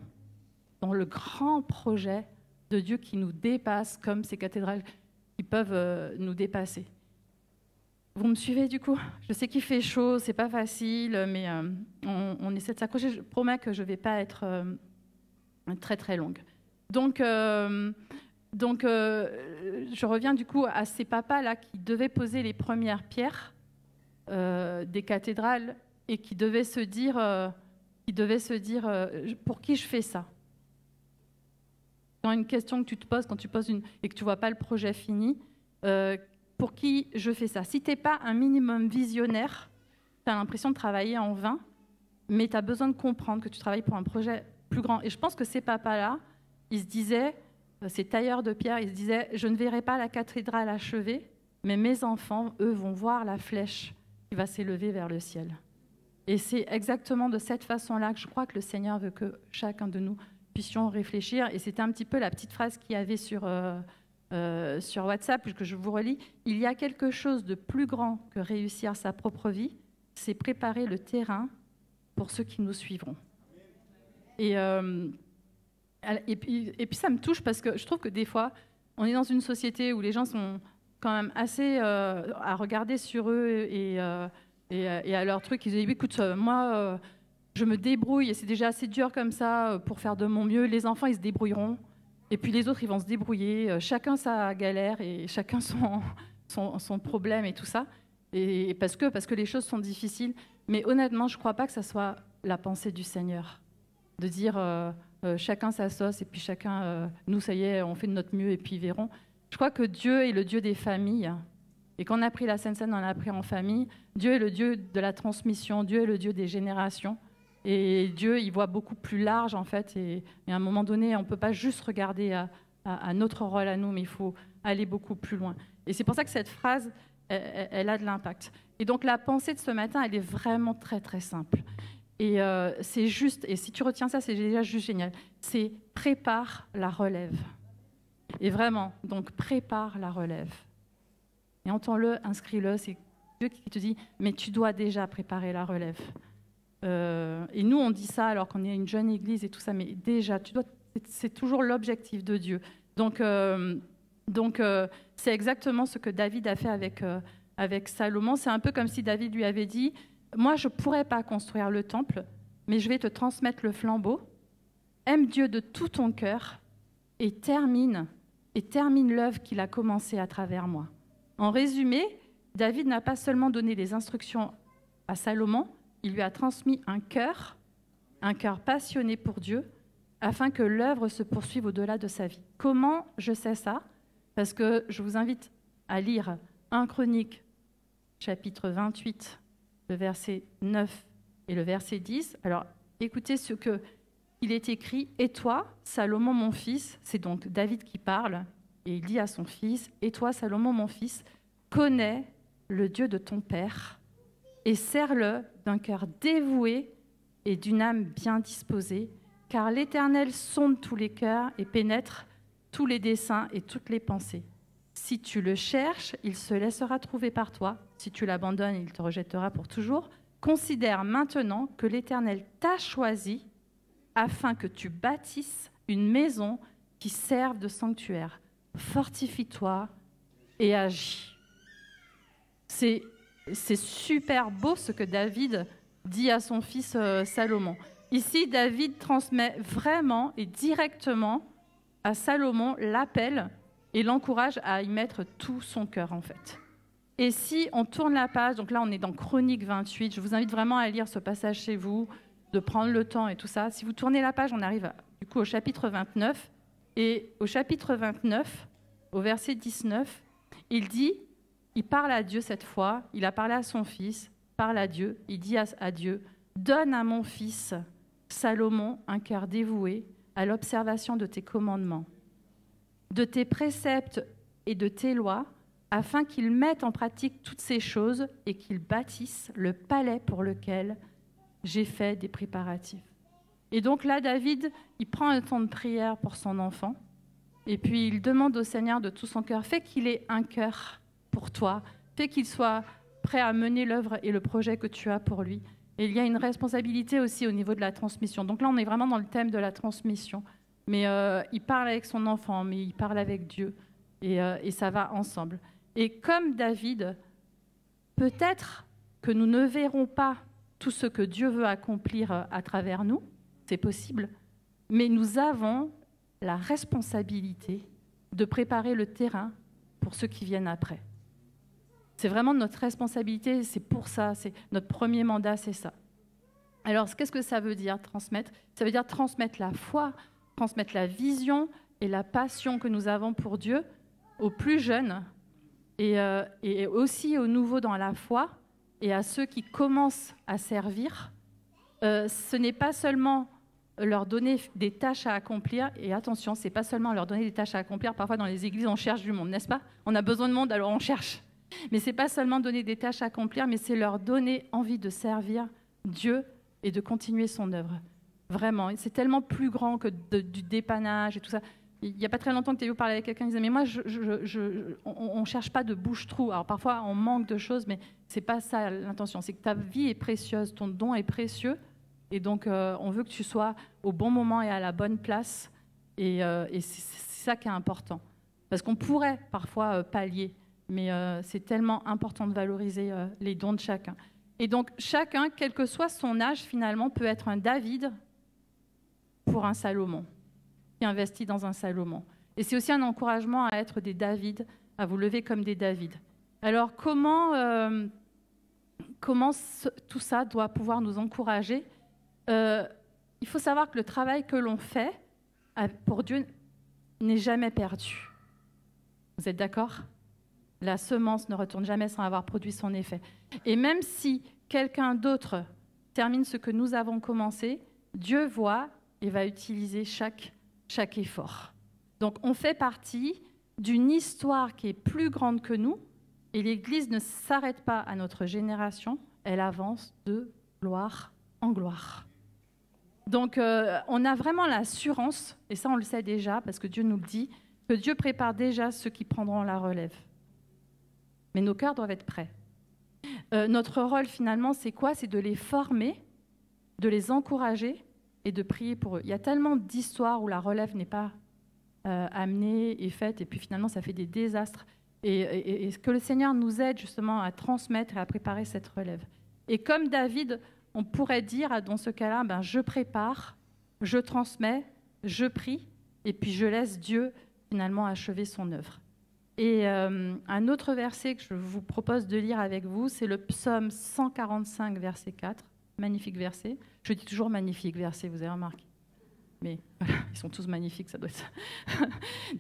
dans le grand projet de Dieu qui nous dépasse, comme ces cathédrales qui peuvent nous dépasser. Vous me suivez du coup? Je sais qu'il fait chaud, c'est pas facile, mais on essaie de s'accrocher. Je promets que je vais pas être très très longue. Donc, je reviens du coup à ces papas là qui devaient poser les premières pierres des cathédrales et qui devaient se dire, pour qui je fais ça? Quand une question que tu te poses, quand tu poses et que tu ne vois pas le projet fini, pour qui je fais ça? Si tu n'es pas un minimum visionnaire, tu as l'impression de travailler en vain, mais tu as besoin de comprendre que tu travailles pour un projet plus grand. Et je pense que ces papas-là, ils se disaient, ces tailleurs de pierre, ils se disaient, je ne verrai pas la cathédrale achevée, mais mes enfants, eux, vont voir la flèche qui va s'élever vers le ciel. Et c'est exactement de cette façon-là que je crois que le Seigneur veut que chacun de nous puissions réfléchir. Et c'était un petit peu la petite phrase qu'il y avait sur WhatsApp, que je vous relis. Il y a quelque chose de plus grand que réussir sa propre vie, c'est préparer le terrain pour ceux qui nous suivront. Et puis ça me touche parce que je trouve que des fois, on est dans une société où les gens sont quand même assez à regarder sur eux et à leur truc. Ils disent, écoute, moi, je me débrouille et c'est déjà assez dur comme ça pour faire de mon mieux. Les enfants, ils se débrouilleront. Et puis les autres, ils vont se débrouiller. Chacun sa galère et chacun son problème et tout ça. Et parce que les choses sont difficiles. Mais honnêtement, je ne crois pas que ça soit la pensée du Seigneur. De dire chacun sa sauce et puis chacun, nous, ça y est, on fait de notre mieux et puis ils verront. Je crois que Dieu est le Dieu des familles. Et quand on a pris la Sainte Seine, on l'a pris en famille. Dieu est le Dieu de la transmission. Dieu est le Dieu des générations. Et Dieu, il voit beaucoup plus large, en fait. Et à un moment donné, on ne peut pas juste regarder à notre rôle à nous, mais il faut aller beaucoup plus loin. Et c'est pour ça que cette phrase, elle a de l'impact. Et donc, la pensée de ce matin, elle est vraiment très, très simple. Et c'est juste, et si tu retiens ça, c'est déjà juste génial. C'est prépare la relève. Et vraiment, donc prépare la relève. Et entends-le, inscris-le, c'est Dieu qui te dit, mais tu dois déjà préparer la relève. Et nous, on dit ça alors qu'on est une jeune église et tout ça, mais déjà, c'est toujours l'objectif de Dieu. Donc c'est exactement ce que David a fait avec Salomon. C'est un peu comme si David lui avait dit, moi, je ne pourrais pas construire le temple, mais je vais te transmettre le flambeau. Aime Dieu de tout ton cœur et termine l'œuvre qu'il a commencée à travers moi. En résumé, David n'a pas seulement donné les instructions à Salomon, il lui a transmis un cœur passionné pour Dieu, afin que l'œuvre se poursuive au-delà de sa vie. Comment je sais ça? Parce que je vous invite à lire 1 Chroniques, chapitre 28, le verset 9 et le verset 10. Alors, écoutez ce qu'il est écrit. « Et toi, Salomon, mon fils », c'est donc David qui parle, et il dit à son fils, « Et toi, Salomon, mon fils, connais le Dieu de ton père, et sers-le d'un cœur dévoué et d'une âme bien disposée, car l'Éternel sonde tous les cœurs et pénètre tous les desseins et toutes les pensées. Si tu le cherches, il se laissera trouver par toi. Si tu l'abandonnes, il te rejettera pour toujours. Considère maintenant que l'Éternel t'a choisi afin que tu bâtisses une maison qui serve de sanctuaire. Fortifie-toi et agis. » C'est super beau ce que David dit à son fils Salomon. Ici, David transmet vraiment et directement à Salomon l'appel et l'encourage à y mettre tout son cœur, en fait. Et si on tourne la page, donc là on est dans Chroniques 28, je vous invite vraiment à lire ce passage chez vous, de prendre le temps et tout ça. Si vous tournez la page, on arrive du coup au chapitre 29. Et au chapitre 29, au verset 19, il parle à Dieu cette fois, il a parlé à son fils, parle à Dieu, il dit à Dieu, « Donne à mon fils Salomon un cœur dévoué à l'observation de tes commandements, de tes préceptes et de tes lois, afin qu'il mette en pratique toutes ces choses et qu'il bâtisse le palais pour lequel j'ai fait des préparatifs. » Et donc là, David, il prend un temps de prière pour son enfant, et puis il demande au Seigneur de tout son cœur, fais qu'il ait un cœur pour toi, fais qu'il soit prêt à mener l'œuvre et le projet que tu as pour lui. Et il y a une responsabilité aussi au niveau de la transmission. Donc là, on est vraiment dans le thème de la transmission. Mais il parle avec son enfant, mais il parle avec Dieu, et ça va ensemble. Et comme David, peut-être que nous ne verrons pas tout ce que Dieu veut accomplir à travers nous, c'est possible, mais nous avons la responsabilité de préparer le terrain pour ceux qui viennent après. C'est vraiment notre responsabilité, c'est pour ça, c'est notre premier mandat, c'est ça. Alors, qu'est-ce que ça veut dire, transmettre? Ça veut dire transmettre la foi, transmettre la vision et la passion que nous avons pour Dieu aux plus jeunes et aussi aux nouveaux dans la foi et à ceux qui commencent à servir. Ce n'est pas seulement leur donner des tâches à accomplir, et attention, c'est pas seulement leur donner des tâches à accomplir. Parfois dans les églises, on cherche du monde, n'est-ce pas? On a besoin de monde, alors on cherche. Mais c'est pas seulement donner des tâches à accomplir, mais c'est leur donner envie de servir Dieu et de continuer son œuvre. Vraiment, c'est tellement plus grand que du dépannage et tout ça. Il n'y a pas très longtemps que tu as vu parler avec quelqu'un qui disait « Mais moi, on ne cherche pas de bouche-trou. » Alors parfois, on manque de choses, mais ce n'est pas ça l'intention. C'est que ta vie est précieuse, ton don est précieux. Et donc, on veut que tu sois au bon moment et à la bonne place. Et c'est ça qui est important. Parce qu'on pourrait parfois pallier, mais c'est tellement important de valoriser les dons de chacun. Et donc, chacun, quel que soit son âge, finalement, peut être un David pour un Salomon, qui investit dans un Salomon. Et c'est aussi un encouragement à être des David, à vous lever comme des David. Alors, comment tout ça doit pouvoir nous encourager? Il faut savoir que le travail que l'on fait pour Dieu n'est jamais perdu. Vous êtes d'accord? La semence ne retourne jamais sans avoir produit son effet. Et même si quelqu'un d'autre termine ce que nous avons commencé, Dieu voit et va utiliser chaque effort. Donc on fait partie d'une histoire qui est plus grande que nous, et l'Église ne s'arrête pas à notre génération, elle avance de gloire en gloire. Donc on a vraiment l'assurance, et ça on le sait déjà parce que Dieu nous le dit, que Dieu prépare déjà ceux qui prendront la relève. Mais nos cœurs doivent être prêts. Notre rôle finalement c'est quoi? C'est de les former, de les encourager et de prier pour eux. Il y a tellement d'histoires où la relève n'est pas amenée et faite, et puis finalement ça fait des désastres. Et que le Seigneur nous aide justement à transmettre et à préparer cette relève. Et comme David, on pourrait dire dans ce cas-là, ben, je prépare, je transmets, je prie, et puis je laisse Dieu finalement achever son œuvre. Et un autre verset que je vous propose de lire avec vous, c'est le psaume 145, verset 4. Magnifique verset. Je dis toujours magnifique verset, vous avez remarqué. Mais voilà, ils sont tous magnifiques, ça doit être ça.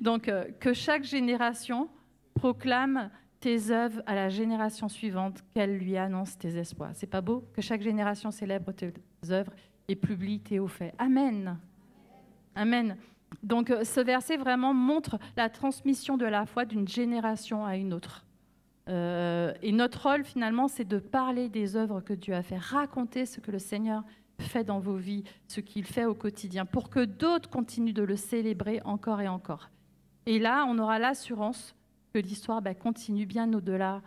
Donc, que chaque génération proclame tes œuvres à la génération suivante, qu'elle lui annonce tes espoirs. C'est pas beau? Que chaque génération célèbre tes œuvres et publie tes hauts faits. Amen. Amen. Donc, ce verset vraiment montre la transmission de la foi d'une génération à une autre. Et notre rôle, finalement, c'est de parler des œuvres que Dieu a fait, raconter ce que le Seigneur fait dans vos vies, ce qu'il fait au quotidien, pour que d'autres continuent de le célébrer encore et encore. Et là, on aura l'assurance que l'histoire continue bien au-delà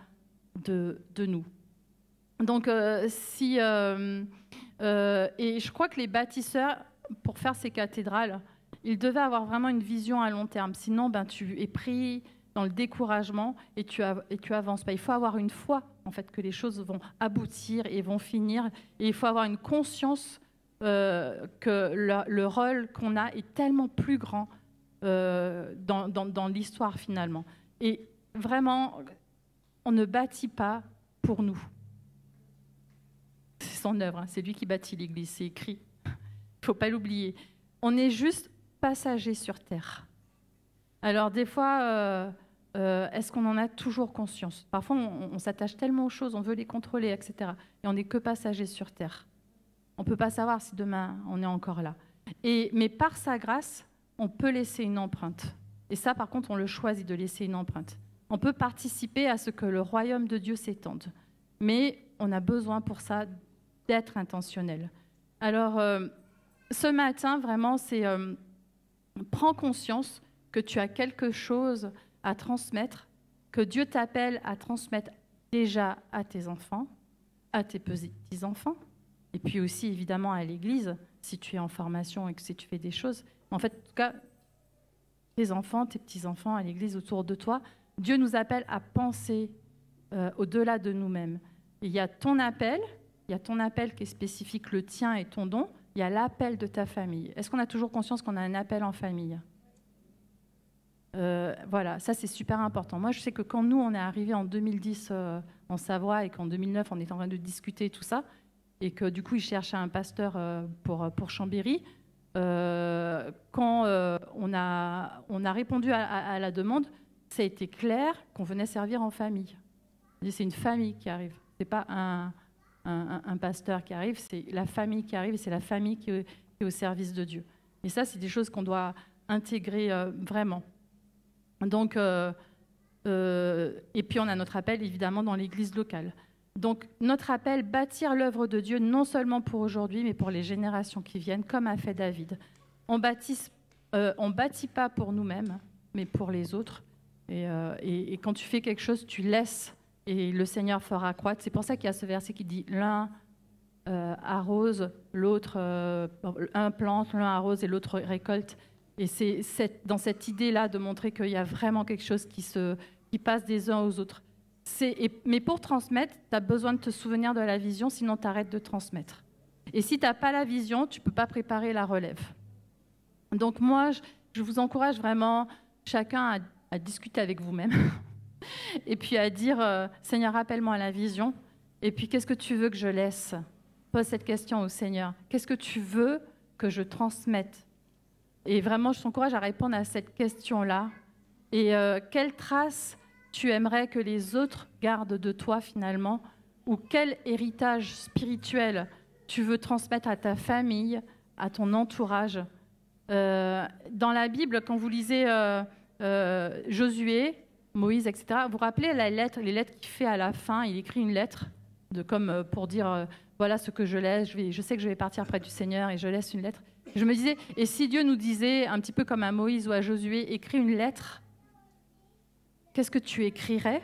de nous. Donc, et je crois que les bâtisseurs, pour faire ces cathédrales, ils devaient avoir vraiment une vision à long terme. Sinon, tu es pris dans le découragement et tu avances pas. Il faut avoir une foi, en fait, que les choses vont aboutir et vont finir. Et il faut avoir une conscience que le rôle qu'on a est tellement plus grand dans l'histoire, finalement. Et vraiment, on ne bâtit pas pour nous. C'est son œuvre, hein. C'est lui qui bâtit l'Église, c'est écrit. Il ne faut pas l'oublier. On est juste passagers sur terre. Alors des fois, est-ce qu'on en a toujours conscience? Parfois, on s'attache tellement aux choses, on veut les contrôler, etc. Et on n'est que passagers sur terre. On ne peut pas savoir si demain, on est encore là. Mais par sa grâce, on peut laisser une empreinte. Et ça, par contre, on le choisit de laisser une empreinte. On peut participer à ce que le royaume de Dieu s'étende. Mais on a besoin pour ça d'être intentionnel. Alors, ce matin, vraiment, c'est prends conscience que tu as quelque chose à transmettre, que Dieu t'appelle à transmettre déjà à tes enfants, à tes petits-enfants, et puis aussi, évidemment, à l'Église, si tu es en formation et que si tu fais des choses. En fait, en tout cas, tes enfants, tes petits-enfants, à l'Église autour de toi, Dieu nous appelle à penser au-delà de nous-mêmes. Il y a ton appel qui est spécifique, le tien et ton don. Il y a l'appel de ta famille. Est-ce qu'on a toujours conscience qu'on a un appel en famille? Voilà, ça c'est super important. Moi, je sais que quand nous, on est arrivés en 2010 en Savoie et qu'en 2009, on était en train de discuter tout ça, et que du coup, ils cherchaient un pasteur pour Chambéry, quand on a répondu à la demande, ça a été clair qu'on venait servir en famille. C'est une famille qui arrive, c'est pas un pasteur qui arrive, c'est la famille qui arrive, et c'est la famille qui est au service de Dieu. Et ça, c'est des choses qu'on doit intégrer vraiment. Donc, et puis on a notre appel évidemment dans l'église locale. Donc notre appel, bâtir l'œuvre de Dieu non seulement pour aujourd'hui, mais pour les générations qui viennent, comme a fait David. On bâtit pas pour nous-mêmes, mais pour les autres. Et quand tu fais quelque chose, tu laisses, et le Seigneur fera croître. C'est pour ça qu'il y a ce verset qui dit l'un arrose, l'autre un plante, l'un arrose et l'autre récolte. Et c'est dans cette idée-là de montrer qu'il y a vraiment quelque chose qui passe des uns aux autres. Mais pour transmettre, tu as besoin de te souvenir de la vision, sinon tu arrêtes de transmettre. Et si tu n'as pas la vision, tu ne peux pas préparer la relève. Donc moi, je vous encourage vraiment, chacun à discuter avec vous-même et puis à dire, Seigneur, rappelle-moi la vision. Et puis, qu'est-ce que tu veux que je laisse? Pose cette question au Seigneur. Qu'est-ce que tu veux que je transmette? Et vraiment, je t'encourage à répondre à cette question-là. Et quelle trace tu aimerais que les autres gardent de toi finalement, ou quel héritage spirituel tu veux transmettre à ta famille, à ton entourage. Dans la Bible, quand vous lisez Josué, Moïse, etc., vous vous rappelez les lettres qu'il fait à la fin, il écrit une lettre comme pour dire voilà ce que je laisse, je sais que je vais partir près du Seigneur et je laisse une lettre. Je me disais, et si Dieu nous disait, un petit peu comme à Moïse ou à Josué, écris une lettre, qu'est-ce que tu écrirais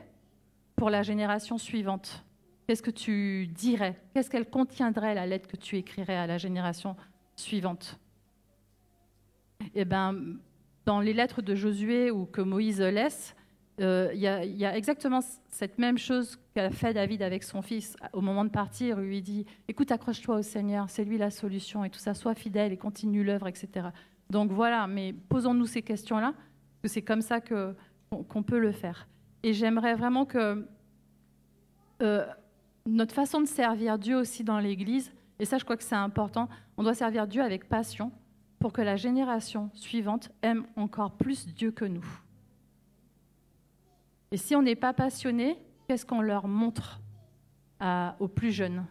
pour la génération suivante? Qu'est-ce que tu dirais? Qu'est-ce qu'elle contiendrait, la lettre que tu écrirais à la génération suivante? Eh bien, dans les lettres de Josué ou que Moïse laisse, il y a exactement cette même chose qu'a fait David avec son fils au moment de partir, où il lui dit « Écoute, accroche-toi au Seigneur, c'est lui la solution, et tout ça, sois fidèle et continue l'œuvre, etc. » Donc voilà, mais posons-nous ces questions-là, parce que c'est comme ça qu'on peut le faire. Et j'aimerais vraiment que notre façon de servir Dieu aussi dans l'Église, et ça je crois que c'est important, on doit servir Dieu avec passion pour que la génération suivante aime encore plus Dieu que nous. Et si on n'est pas passionné, qu'est-ce qu'on leur montre aux plus jeunes?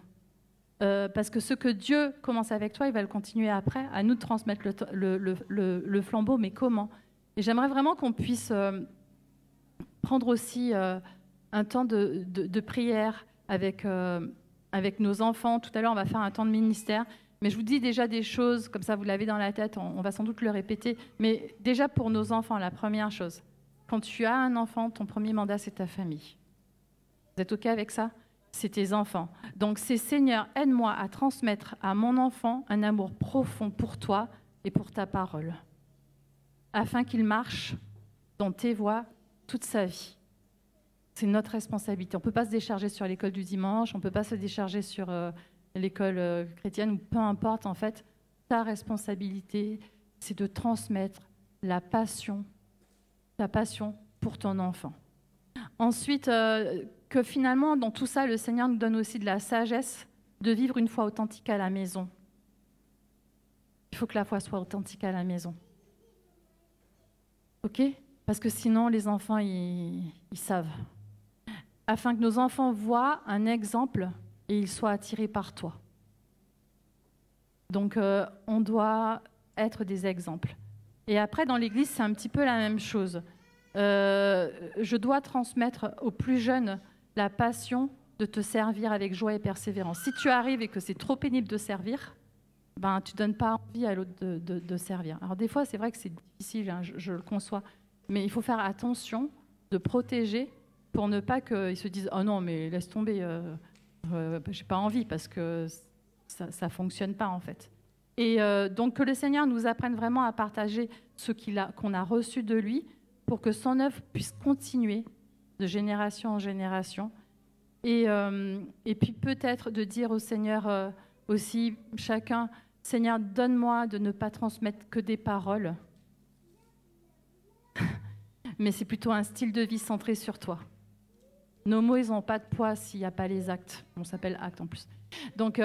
Parce que ce que Dieu commence avec toi, il va le continuer après, à nous de transmettre le flambeau, mais comment? Et j'aimerais vraiment qu'on puisse prendre aussi un temps de prière avec nos enfants. Tout à l'heure, on va faire un temps de ministère. Mais je vous dis déjà des choses, comme ça vous l'avez dans la tête, on va sans doute le répéter. Mais déjà pour nos enfants, la première chose, quand tu as un enfant, ton premier mandat, c'est ta famille. Vous êtes OK avec ça? C'est tes enfants. Donc c'est Seigneur, aide-moi à transmettre à mon enfant un amour profond pour toi et pour ta parole, afin qu'il marche dans tes voies toute sa vie. C'est notre responsabilité. On ne peut pas se décharger sur l'école du dimanche, on ne peut pas se décharger sur l'école chrétienne, ou peu importe, en fait. Ta responsabilité, c'est de transmettre ta passion pour ton enfant. Ensuite, que finalement, dans tout ça, le Seigneur nous donne aussi de la sagesse de vivre une foi authentique à la maison. Il faut que la foi soit authentique à la maison. OK? Parce que sinon, les enfants, ils savent. Afin que nos enfants voient un exemple et ils soient attirés par toi. Donc, on doit être des exemples. Et après, dans l'Église, c'est un petit peu la même chose. Je dois transmettre aux plus jeunes la passion de te servir avec joie et persévérance. Si tu arrives et que c'est trop pénible de servir, ben, tu ne donnes pas envie à l'autre de servir. Alors des fois, c'est vrai que c'est difficile, hein, je le conçois, mais il faut faire attention de protéger pour ne pas qu'ils se disent « Oh non, mais laisse tomber, j'ai pas envie » parce que ça ne fonctionne pas en fait. Et donc que le Seigneur nous apprenne vraiment à partager ce qu'on a reçu de lui pour que son œuvre puisse continuer de génération en génération. Et puis peut-être de dire au Seigneur aussi, chacun, Seigneur, donne-moi de ne pas transmettre que des paroles, mais c'est plutôt un style de vie centré sur toi. Nos mots, ils n'ont pas de poids s'il n'y a pas les actes. On s'appelle acte en plus. Donc,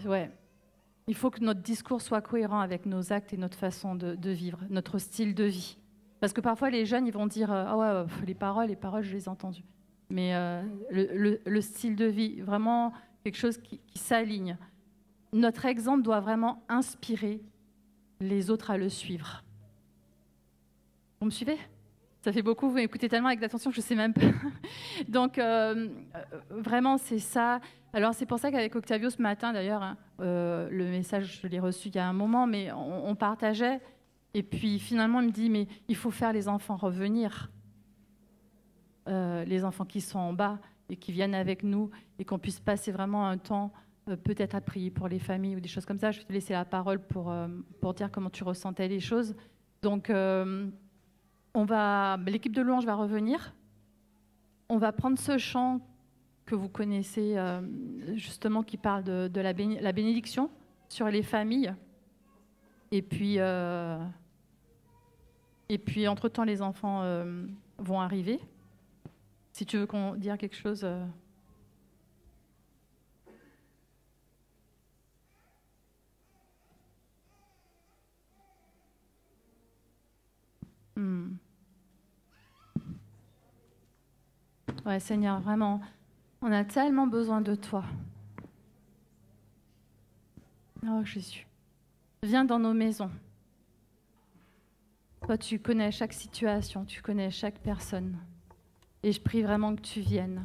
ouais. il faut que notre discours soit cohérent avec nos actes et notre façon de vivre, notre style de vie. Parce que parfois, les jeunes, ils vont dire « Ah ouais, les paroles, je les ai entendues. » Mais le style de vie, vraiment quelque chose qui s'aligne. Notre exemple doit vraiment inspirer les autres à le suivre. Vous me suivez ? Ça fait beaucoup, vous m'écoutez tellement avec attention que je ne sais même pas. Donc, vraiment, c'est ça. Alors, c'est pour ça qu'avec Octavio, ce matin, d'ailleurs, hein, le message, je l'ai reçu il y a un moment, mais on partageait. Et puis, finalement, il me dit, mais il faut faire les enfants revenir. Les enfants qui sont en bas et qui viennent avec nous et qu'on puisse passer vraiment un temps, peut-être à prier pour les familles ou des choses comme ça. Je vais te laisser la parole pour dire comment tu ressentais les choses. Donc, l'équipe de louange va revenir. On va prendre ce chant que vous connaissez, justement, qui parle de la bénédiction sur les familles. Et puis, entre-temps, les enfants vont arriver. Si tu veux dire quelque chose... Ouais, Seigneur, vraiment, on a tellement besoin de toi. Oh, Jésus, viens dans nos maisons. Toi, tu connais chaque situation, tu connais chaque personne. Et je prie vraiment que tu viennes,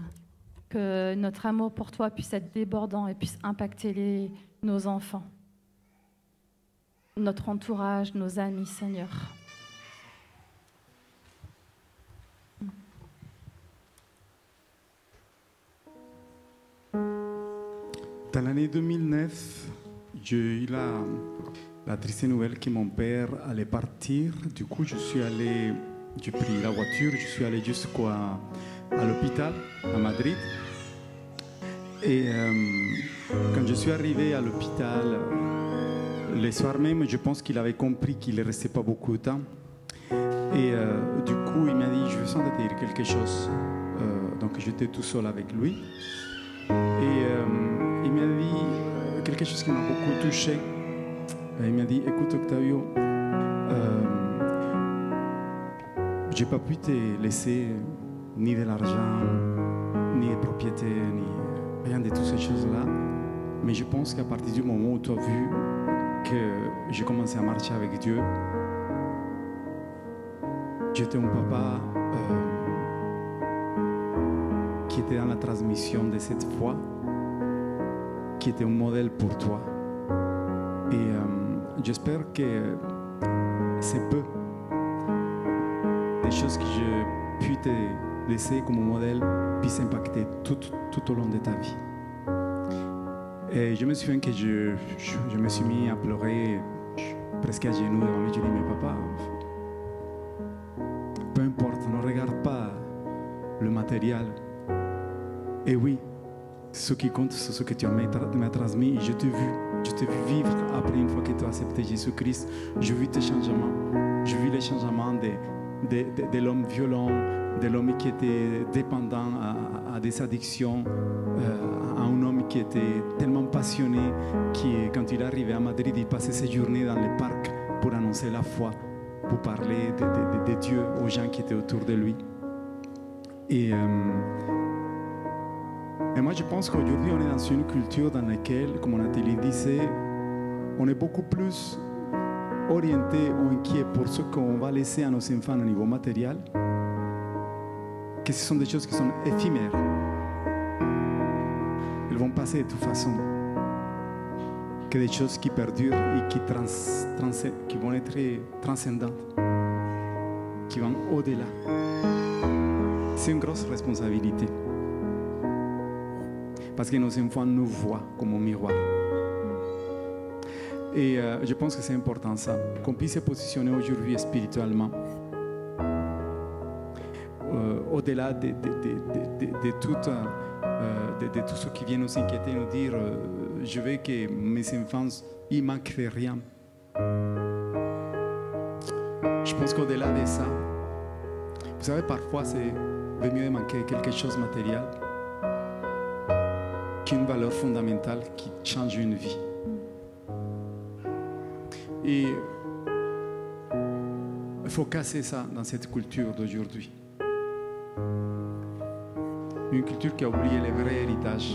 que notre amour pour toi puisse être débordant et puisse impacter nos enfants, notre entourage, nos amis, Seigneur. Dans l'année 2009, j'ai eu la triste nouvelle que mon père allait partir. Du coup, j'ai pris la voiture, je suis allé jusqu'à l'hôpital à Madrid. Et quand je suis arrivé à l'hôpital, le soir même, je pense qu'il avait compris qu'il ne restait pas beaucoup de temps. Et du coup, il m'a dit, je sens te dire quelque chose. Donc j'étais tout seul avec lui. Et il m'a dit quelque chose qui m'a beaucoup touché. Il m'a dit, écoute Octavio, je n'ai pas pu te laisser ni de l'argent, ni des propriétés, ni rien de toutes ces choses-là. Mais je pense qu'à partir du moment où tu as vu que j'ai commencé à marcher avec Dieu, j'étais un papa qui était dans la transmission de cette foi, qui était un modèle pour toi. Et j'espère que c'est peu des choses que je puis te laisser comme modèle puissent impacter tout au long de ta vie. Et je me souviens que je me suis mis à pleurer presque à genoux devant lui. Je dis, mais papa, peu importe, ne regarde pas le matériel. Et oui, ce qui compte, c'est ce que tu m'as transmis. Et je t'ai vu vivre après une fois que tu as accepté Jésus-Christ. J'ai vu tes changements. J'ai vu les changements de l'homme violent, de l'homme qui était dépendant à des addictions, à un homme qui était tellement passionné qui, quand il arrivait à Madrid, il passait ses journées dans les parcs pour annoncer la foi, pour parler de Dieu aux gens qui étaient autour de lui. Et moi, je pense qu'aujourd'hui, on est dans une culture dans laquelle, comme Nathalie disait, on est beaucoup plus orienté ou inquiet pour ce qu'on va laisser à nos enfants au niveau matériel, que ce sont des choses qui sont éphémères. Elles vont passer de toute façon. Que des choses qui perdurent et qui vont être transcendantes, qui vont au-delà. C'est une grosse responsabilité. Parce que nos enfants nous voient comme un miroir. Et je pense que c'est important ça, qu'on puisse se positionner aujourd'hui spirituellement. Au-delà de tout ce qui vient nous inquiéter, nous dire je veux que mes enfants, il ne manque rien. Je pense qu'au-delà de ça, vous savez, parfois c'est mieux de manquer quelque chose de matériel qu'une valeur fondamentale qui change une vie. Et il faut casser ça dans cette culture d'aujourd'hui. Une culture qui a oublié le vrai héritage.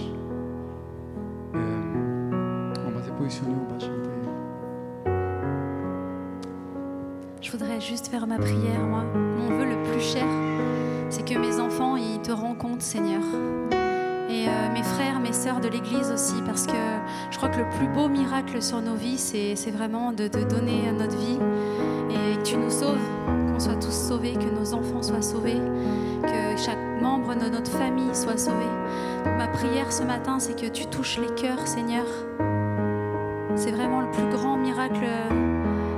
On va se positionner, on va chanter. Je voudrais juste faire ma prière, moi. Mon vœu le plus cher, c'est que mes enfants, ils te rencontrent, Seigneur. Et mes frères, mes sœurs de l'Église aussi, parce que je crois que le plus beau miracle sur nos vies, c'est vraiment de donner notre vie et que tu nous sauves, qu'on soit tous sauvés, que nos enfants soient sauvés, que chaque membre de notre famille soit sauvé. Donc, ma prière ce matin, c'est que tu touches les cœurs, Seigneur. C'est vraiment le plus grand miracle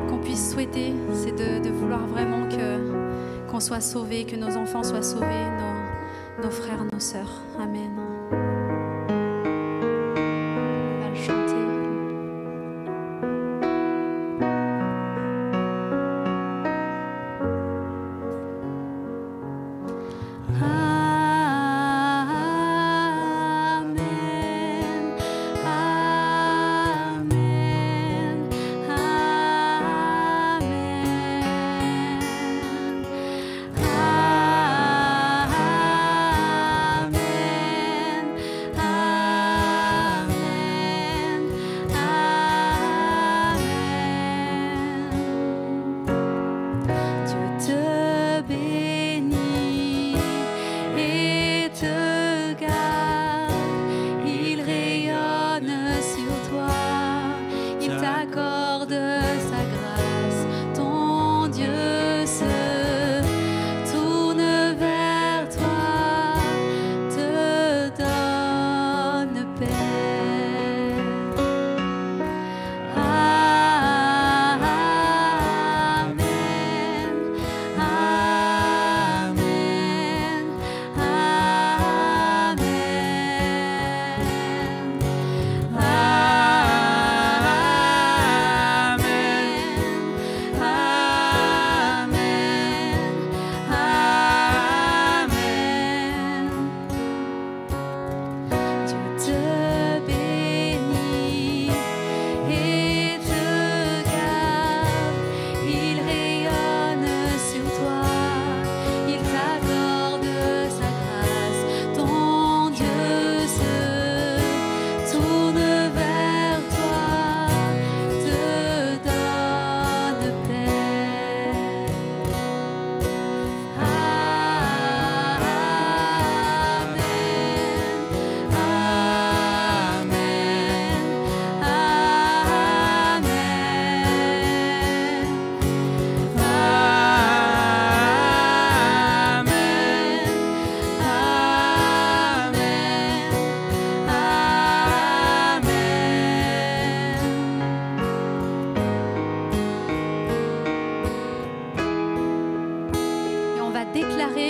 qu'on puisse souhaiter, c'est de vouloir vraiment qu'on soit sauvés, que nos enfants soient sauvés, nos frères, nos sœurs. Amen. On va le chanter.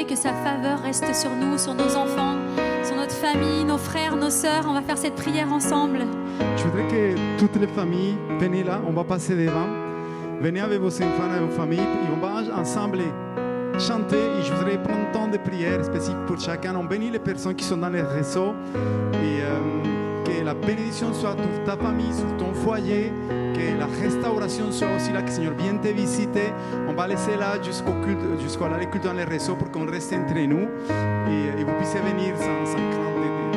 Que sa faveur reste sur nous, sur nos enfants, sur notre famille, nos frères, nos sœurs. On va faire cette prière ensemble. Je voudrais que toutes les familles, venez là, on va passer devant. Venez avec vos enfants et vos familles et on va ensemble chanter. Et je voudrais prendre un temps de prière spécifique pour chacun. On bénit les personnes qui sont dans les réseaux et que la bénédiction soit sur ta famille, sur ton foyer. Que la restauration soit aussi là, que le Seigneur vienne te visiter. On va laisser là jusqu'au culte, jusqu'à la culte dans les réseaux pour qu'on reste entre nous et vous puissiez venir sans crainte.